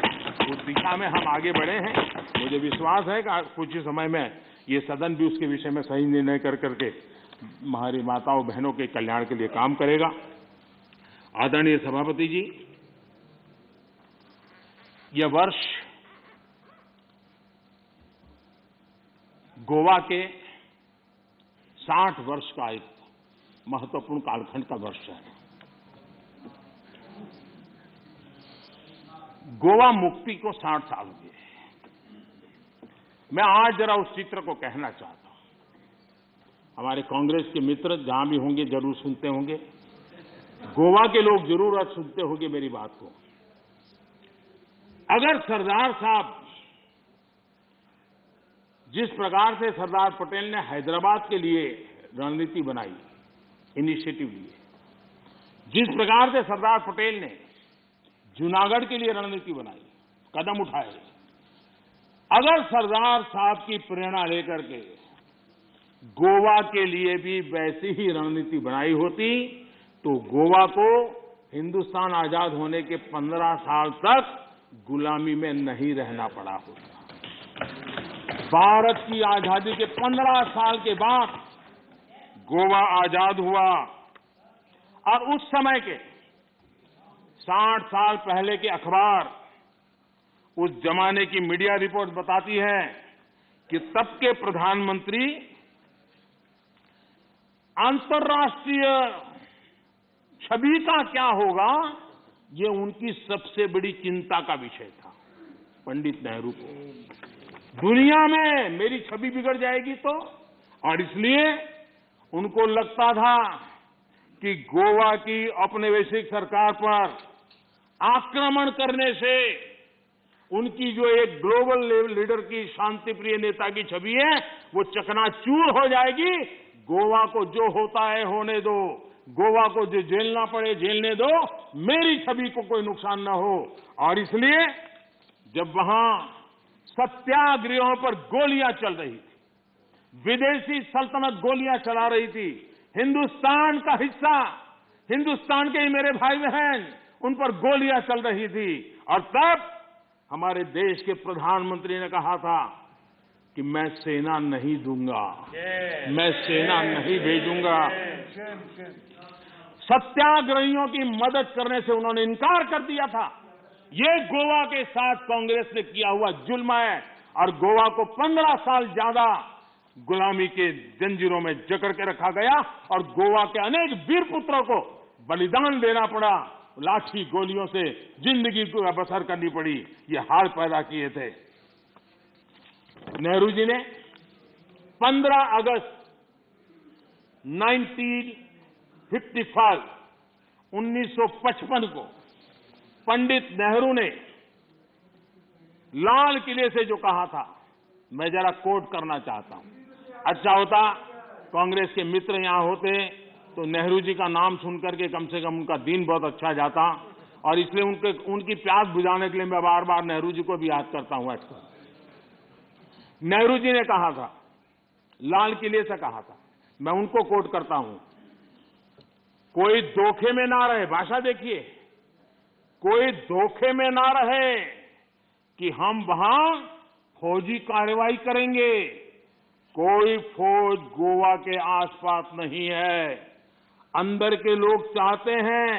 Speaker 1: उस दिशा में हम आगे बढ़े हैं। मुझे विश्वास है कि कुछ ही समय में ये सदन भी उसके विषय में सही निर्णय कर करके हमारी माताओं बहनों के कल्याण के लिए काम करेगा। आदरणीय सभापति जी, यह वर्ष गोवा के 60 वर्ष का एक महत्वपूर्ण कालखंड का वर्ष है। गोवा मुक्ति को 60 साल हुए। मैं आज जरा उस चित्र को कहना चाहता हूं। हमारे कांग्रेस के मित्र जहां भी होंगे जरूर सुनते होंगे, गोवा के लोग जरूर आज सुनते होंगे मेरी बात को। अगर सरदार साहब जिस प्रकार से सरदार पटेल ने हैदराबाद के लिए रणनीति बनाई, इनिशिएटिव लिए, जिस प्रकार से सरदार पटेल ने जूनागढ़ के लिए रणनीति बनाई, कदम उठाए, अगर सरदार साहब की प्रेरणा लेकर के गोवा के लिए भी वैसी ही रणनीति बनाई होती तो गोवा को हिंदुस्तान आजाद होने के 15 साल तक गुलामी में नहीं रहना पड़ा होता। भारत की आजादी के 15 साल के बाद गोवा आजाद हुआ और उस समय के 60 साल पहले के अखबार, उस जमाने की मीडिया रिपोर्ट बताती है कि तब के प्रधानमंत्री अंतर्राष्ट्रीय छवि का क्या होगा, ये उनकी सबसे बड़ी चिंता का विषय था। पंडित नेहरू को दुनिया में मेरी छवि बिगड़ जाएगी तो, और इसलिए उनको लगता था कि गोवा की औपनिवेशिक सरकार पर आक्रमण करने से उनकी जो एक ग्लोबल लीडर की शांतिप्रिय नेता की छवि है वो चकनाचूर हो जाएगी। गोवा को जो होता है होने दो, गोवा को जो झेलना पड़े झेलने दो, मेरी छवि को कोई नुकसान न हो। और इसलिए जब वहां सत्याग्रहों पर गोलियां चल रही थी, विदेशी सल्तनत गोलियां चला रही थी, हिंदुस्तान का हिस्सा, हिंदुस्तान के ही मेरे भाई बहन, उन पर गोलियां चल रही थी, और तब हमारे देश के प्रधानमंत्री ने कहा था कि मैं सेना नहीं दूंगा, मैं सेना नहीं भेजूंगा। सत्याग्रहियों की मदद करने से उन्होंने इनकार कर दिया था। ये गोवा के साथ कांग्रेस ने किया हुआ जुल्म है और गोवा को 15 साल ज्यादा गुलामी के जंजीरों में जकड़ के रखा गया और गोवा के अनेक वीर पुत्रों को बलिदान देना पड़ा, लाठी गोलियों से जिंदगी को बसर करनी पड़ी। ये हाल पैदा किए थे। नेहरू जी ने 15 अगस्त 1955 को पंडित नेहरू ने लाल किले से जो कहा था, मैं जरा कोट करना चाहता हूं। अच्छा होता कांग्रेस के मित्र यहां होते तो नेहरू जी का नाम सुनकर के कम से कम उनका दिन बहुत अच्छा जाता, और इसलिए उनकी प्यास बुझाने के लिए मैं बार बार नेहरू जी को भी याद करता हूं। नेहरू जी ने कहा था, लाल किले से कहा था, मैं उनको कोट करता हूं, कोई धोखे में ना रहे, भाषा देखिए, कोई धोखे में ना रहे कि हम वहां फौजी कार्रवाई करेंगे। कोई फौज गोवा के आसपास नहीं है। अंदर के लोग चाहते हैं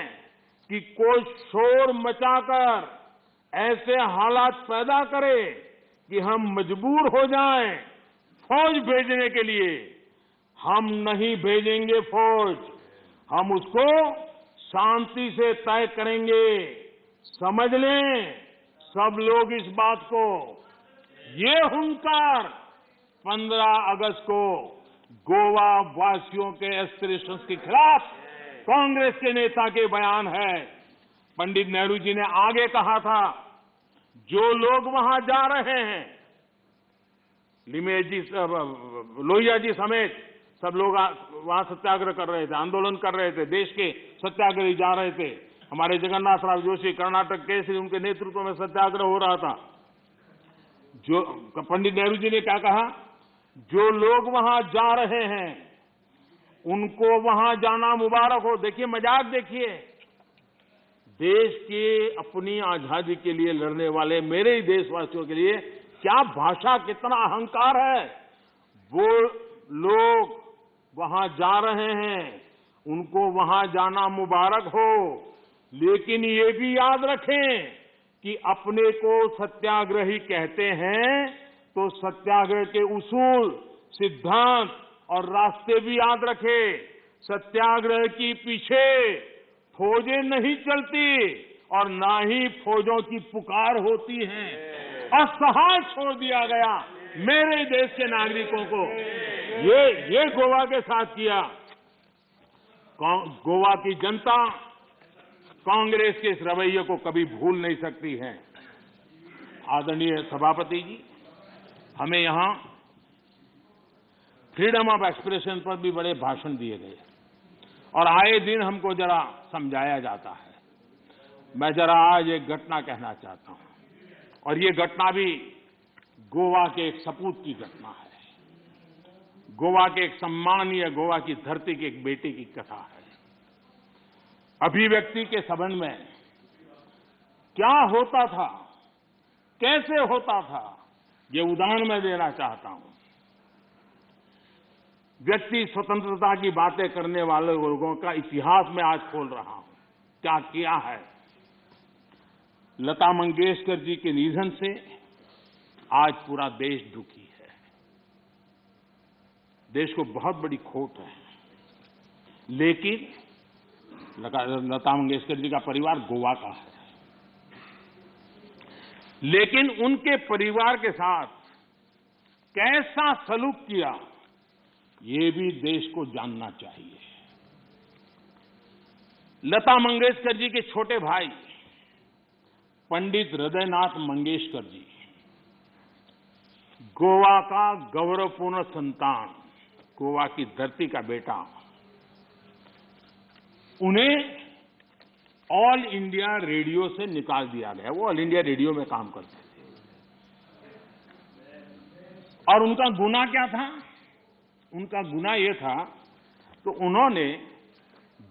Speaker 1: कि कोई शोर मचाकर ऐसे हालात पैदा करे कि हम मजबूर हो जाएं फौज भेजने के लिए। हम नहीं भेजेंगे फौज, हम उसको शांति से तय करेंगे। समझ लें सब लोग इस बात को। ये हुंकार 15 अगस्त को गोवा वासियों के एस्पिरेशंस के खिलाफ कांग्रेस के नेता के बयान है। पंडित नेहरू जी ने आगे कहा था, जो लोग वहां जा रहे हैं, लिमेज जी, लोहिया जी समेत सब लोग वहां सत्याग्रह कर रहे थे, आंदोलन कर रहे थे, देश के सत्याग्रही जा रहे थे। हमारे जगन्नाथ राव जोशी कर्नाटक केसरी, उनके नेतृत्व में सत्याग्रह हो रहा था। जो पंडित नेहरू जी ने क्या कहा, जो लोग वहां जा रहे हैं उनको वहां जाना मुबारक हो। देखिए मजाक देखिए, देश के अपनी आजादी के लिए लड़ने वाले मेरे ही देशवासियों के लिए क्या भाषा, कितना अहंकार है। वो लोग वहां जा रहे हैं, उनको वहां जाना मुबारक हो, लेकिन ये भी याद रखें कि अपने को सत्याग्रही कहते हैं तो सत्याग्रह के उसूल, सिद्धांत और रास्ते भी याद रखें। सत्याग्रह की पीछे फौजें नहीं चलती और ना ही फौजों की पुकार होती है। असहाय छोड़ दिया गया मेरे देश के नागरिकों को। ये गोवा के साथ किया। गोवा की जनता कांग्रेस के इस रवैये को कभी भूल नहीं सकती है। आदरणीय सभापति जी, हमें यहां फ्रीडम ऑफ एक्सप्रेशन पर भी बड़े भाषण दिए गए और आए दिन हमको जरा समझाया जाता है। मैं जरा आज एक घटना कहना चाहता हूं और ये घटना भी गोवा के एक सपूत की घटना है। गोवा के एक सम्मानीय गोवा की धरती की एक बेटी की कथा है। अभिव्यक्ति के संबंध में क्या होता था, कैसे होता था, ये उदाहरण मैं देना चाहता हूं। व्यक्ति स्वतंत्रता की बातें करने वाले लोगों का इतिहास मैं आज खोल रहा हूं। क्या किया है। लता मंगेशकर जी के निधन से आज पूरा देश दुखी है। देश को बहुत बड़ी खोट है। लेकिन लता मंगेशकर जी का परिवार गोवा का है, लेकिन उनके परिवार के साथ कैसा सलूक किया, ये भी देश को जानना चाहिए। लता मंगेशकर जी के छोटे भाई पंडित हृदयनाथ मंगेशकर जी, गोवा का गौरवपूर्ण संतान, गोवा की धरती का बेटा, उन्हें ऑल इंडिया रेडियो से निकाल दिया गया। वो ऑल इंडिया रेडियो में काम करते थे और उनका गुनाह क्या था? उनका गुनाह यह था तो उन्होंने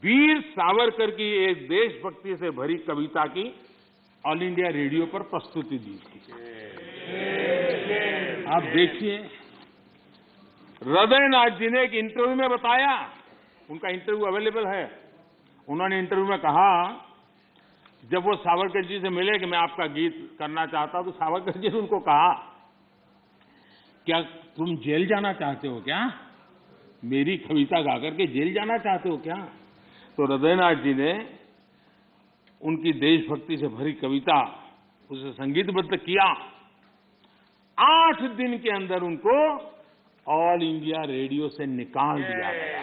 Speaker 1: वीर सावरकर की एक देशभक्ति से भरी कविता की ऑल इंडिया रेडियो पर प्रस्तुति दी थी। आप देखिए, हृदयनाथ जी ने एक इंटरव्यू में बताया, उनका इंटरव्यू अवेलेबल है। उन्होंने इंटरव्यू में कहा, जब वो सावरकर जी से मिले कि मैं आपका गीत करना चाहता हूं, तो सावरकर जी ने उनको कहा, क्या तुम जेल जाना चाहते हो क्या? मेरी कविता गाकर के जेल जाना चाहते हो क्या? तो हृदयनाथ जी ने उनकी देशभक्ति से भरी कविता उसे संगीतबद्ध किया। 8 दिन के अंदर उनको ऑल इंडिया रेडियो से निकाल दिया गया।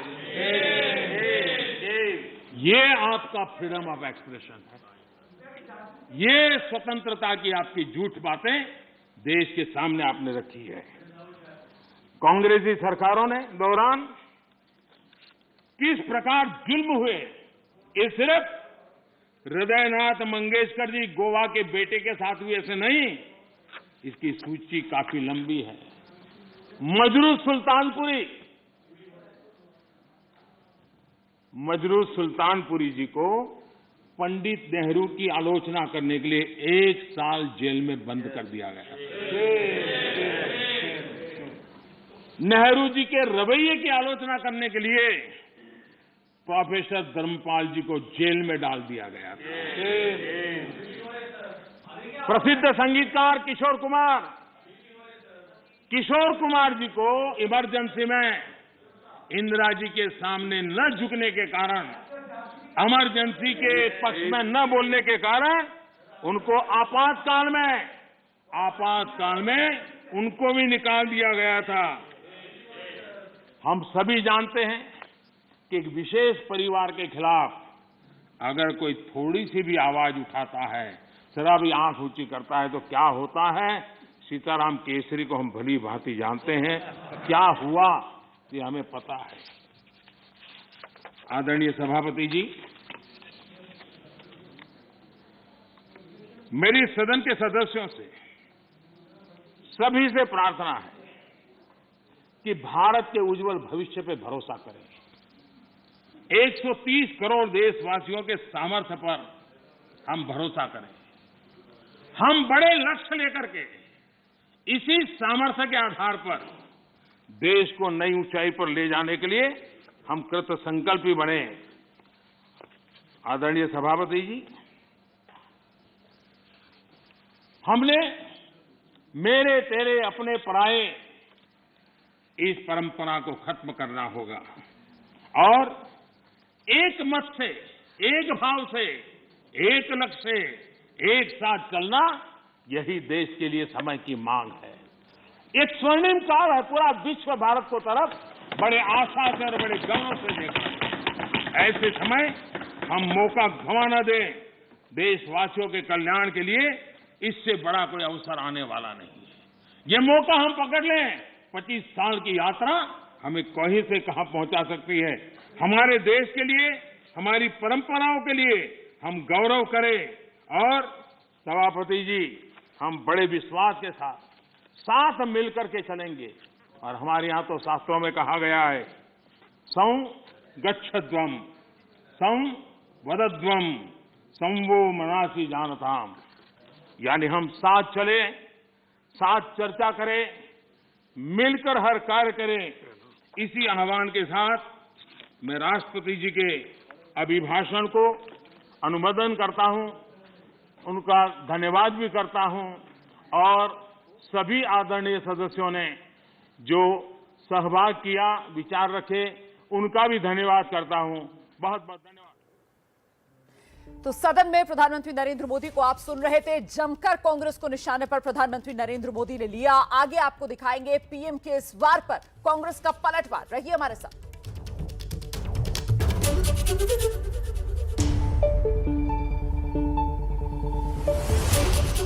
Speaker 1: ये आपका फ्रीडम ऑफ एक्सप्रेशन है। ये स्वतंत्रता की आपकी झूठ बातें देश के सामने आपने रखी है। कांग्रेसी सरकारों ने दौरान किस प्रकार जुल्म हुए, ये सिर्फ हृदयनाथ मंगेशकर जी गोवा के बेटे के साथ हुए ऐसे नहीं, इसकी सूची काफी लंबी है। मजरू सुल्तानपुरी जी को पंडित नेहरू की आलोचना करने के लिए 1 साल जेल में बंद कर दिया गया। नेहरू जी के रवैये की आलोचना करने के लिए प्रोफेसर धर्मपाल जी को जेल में डाल दिया गया था। प्रसिद्ध संगीतकार किशोर कुमार जी को इमरजेंसी में इंदिरा जी के सामने न झुकने के कारण, इमरजेंसी के पक्ष में न बोलने के कारण उनको आपातकाल में उनको भी निकाल दिया गया था। हम सभी जानते हैं कि एक विशेष परिवार के खिलाफ अगर कोई थोड़ी सी भी आवाज उठाता है, जरा भी आंख ऊंची करता है, तो क्या होता है। सीताराम केसरी को हम भली भांति जानते हैं, क्या हुआ ये हमें पता है। आदरणीय सभापति जी, मेरी सदन के सदस्यों से, सभी से प्रार्थना है कि भारत के उज्जवल भविष्य पे भरोसा करें। 130 करोड़ देशवासियों के सामर्थ्य पर हम भरोसा करें। हम बड़े लक्ष्य लेकर के इसी सामर्थ्य के आधार पर देश को नई ऊंचाई पर ले जाने के लिए हम कृत संकल्पी बने। आदरणीय सभापति जी, हमने मेरे तेरे अपने पराए इस परंपरा को खत्म करना होगा और एक मत से, एक भाव से, एक लक्ष्य से एक साथ चलना, यही देश के लिए समय की मांग है। एक स्वर्णिम काल है, पूरा विश्व भारत को तरफ बड़े आशा से और बड़े गर्व से देखा। ऐसे समय हम मौका गंवा न दें। देशवासियों के कल्याण के लिए इससे बड़ा कोई अवसर आने वाला नहीं है। ये मौका हम पकड़ लें। 25 साल की यात्रा हमें कहीं से कहां पहुंचा सकती है। हमारे देश के लिए, हमारी परंपराओं के लिए हम गौरव करें और सभापति जी, हम बड़े विश्वास के साथ मिलकर के चलेंगे। और हमारे यहां तो शास्त्रों में कहा गया है, सं गच्छध्वम, सं वदध्वम, संवो मनासी जानताम। यानी हम साथ चले, साथ चर्चा करें, मिलकर हर कार्य करें। इसी आह्वान के साथ मैं राष्ट्रपति जी के अभिभाषण को अनुमोदन करता हूं, उनका धन्यवाद भी करता हूं और सभी आदरणीय सदस्यों ने जो सहभाग किया, विचार रखे, उनका भी धन्यवाद करता हूं। बहुत बहुत धन्यवाद।
Speaker 4: तो सदन में प्रधानमंत्री नरेंद्र मोदी को आप सुन रहे थे। जमकर कांग्रेस को निशाने पर प्रधानमंत्री नरेंद्र मोदी ने लिया। आगे आपको दिखाएंगे पीएम के इस वार पर कांग्रेस का पलटवार। रहिए हमारे साथ।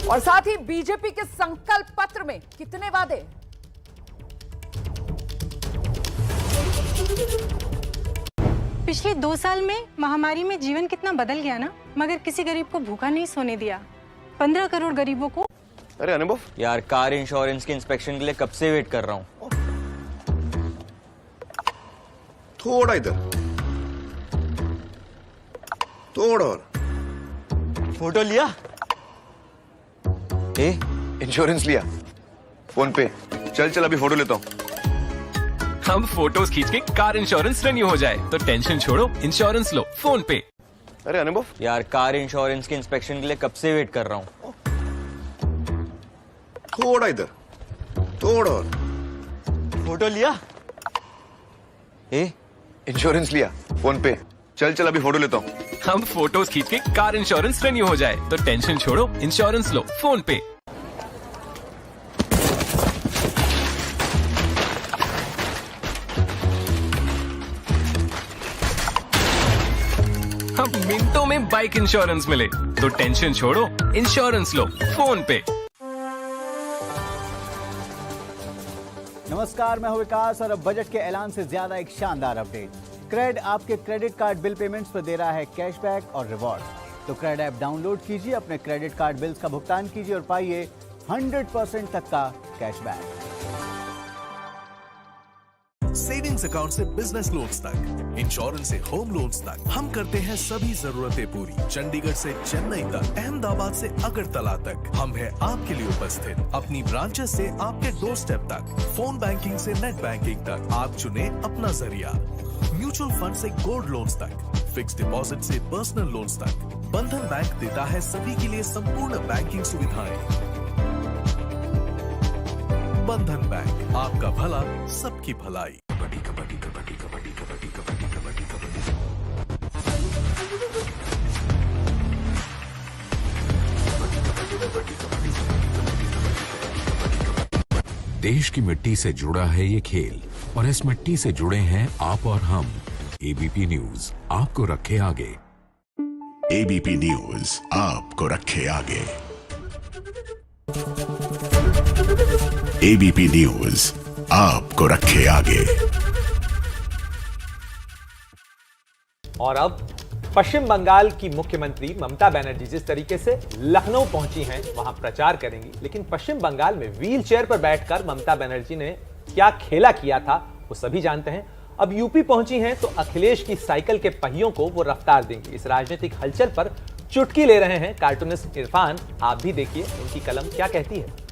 Speaker 4: और साथ ही बीजेपी के संकल्प पत्र में कितने वादे?
Speaker 5: पिछले 2 साल में महामारी में जीवन कितना बदल गया ना, मगर किसी गरीब को भूखा नहीं सोने दिया। 15 करोड़ गरीबों को।
Speaker 6: अरे अनुभव
Speaker 7: यार, कार इंश्योरेंस के इंस्पेक्शन के लिए कब से वेट कर रहा हूँ।
Speaker 6: थोड़ा इधर, थोड़ा और।
Speaker 7: फोटो लिया?
Speaker 6: इंश्योरेंस लिया? फोन पे। चल अभी फोटो लेता हूँ।
Speaker 8: हम फोटोज खींच के कार इंश्योरेंस रिन्यू हो जाए तो टेंशन छोड़ो, इंश्योरेंस लो फोन पे।
Speaker 6: अरे अनुभव
Speaker 7: यार, कार इंश्योरेंस के इंस्पेक्शन के लिए कब से वेट कर रहा हूँ।
Speaker 6: थोड़ा इधर, थोड़ा और।
Speaker 7: फोटो लिया?
Speaker 6: इंश्योरेंस लिया? फोन पे। चल अभी फोटो लेता हूँ।
Speaker 8: हम फोटोज खींच के कार इंश्योरेंस रिन्यू हो जाए तो टेंशन छोड़ो, इंश्योरेंस लो फोन पे। हम मिनटों में बाइक इंश्योरेंस मिले तो टेंशन छोड़ो, इंश्योरेंस लो फोन पे।
Speaker 9: नमस्कार, मैं हूं विकास और अब बजट के ऐलान से ज्यादा एक शानदार अपडेट। क्रेड आपके क्रेडिट कार्ड बिल पेमेंट्स पर दे रहा है कैशबैक और रिवॉर्ड। तो क्रेड ऐप डाउनलोड कीजिए, अपने क्रेडिट कार्ड बिल्स का भुगतान कीजिए और पाइए 100% तक का कैशबैक।
Speaker 10: सेविंग्स अकाउंट से बिजनेस लोन्स तक, इंश्योरेंस से होम लोन्स तक, हम करते हैं सभी जरूरतें पूरी। चंडीगढ़ से चेन्नई तक, अहमदाबाद से अगरतला तक, हम हैं आपके लिए उपस्थित। अपनी ब्रांचेस से आपके डोर स्टेप तक, फोन बैंकिंग से नेट बैंकिंग तक, आप चुने अपना जरिया। म्यूचुअल फंड से गोल्ड लोन्स तक, फिक्स डिपॉजिट से पर्सनल लोन्स तक, बंधन बैंक देता है सभी के लिए संपूर्ण बैंकिंग सुविधाएं। बंधन बैंक, आपका भला सबकी भलाई।
Speaker 11: देश की मिट्टी से जुड़ा है ये खेल और इस मिट्टी से जुड़े हैं आप और हम। एबीपी न्यूज आपको रखे आगे।
Speaker 12: एबीपी न्यूज आपको रखे आगे। एबीपी न्यूज आपको रखे आगे।
Speaker 13: और अब पश्चिम बंगाल की मुख्यमंत्री ममता बनर्जी जिस तरीके से लखनऊ पहुंची हैं, वहां प्रचार करेंगी, लेकिन पश्चिम बंगाल में व्हील चेयर पर बैठकर ममता बनर्जी ने क्या खेला किया था वो सभी जानते हैं। अब यूपी पहुंची हैं तो अखिलेश की साइकिल के पहियों को वो रफ्तार देंगी। इस राजनीतिक हलचल पर चुटकी ले रहे हैं कार्टूनिस्ट इरफान। आप भी देखिए उनकी कलम क्या कहती है।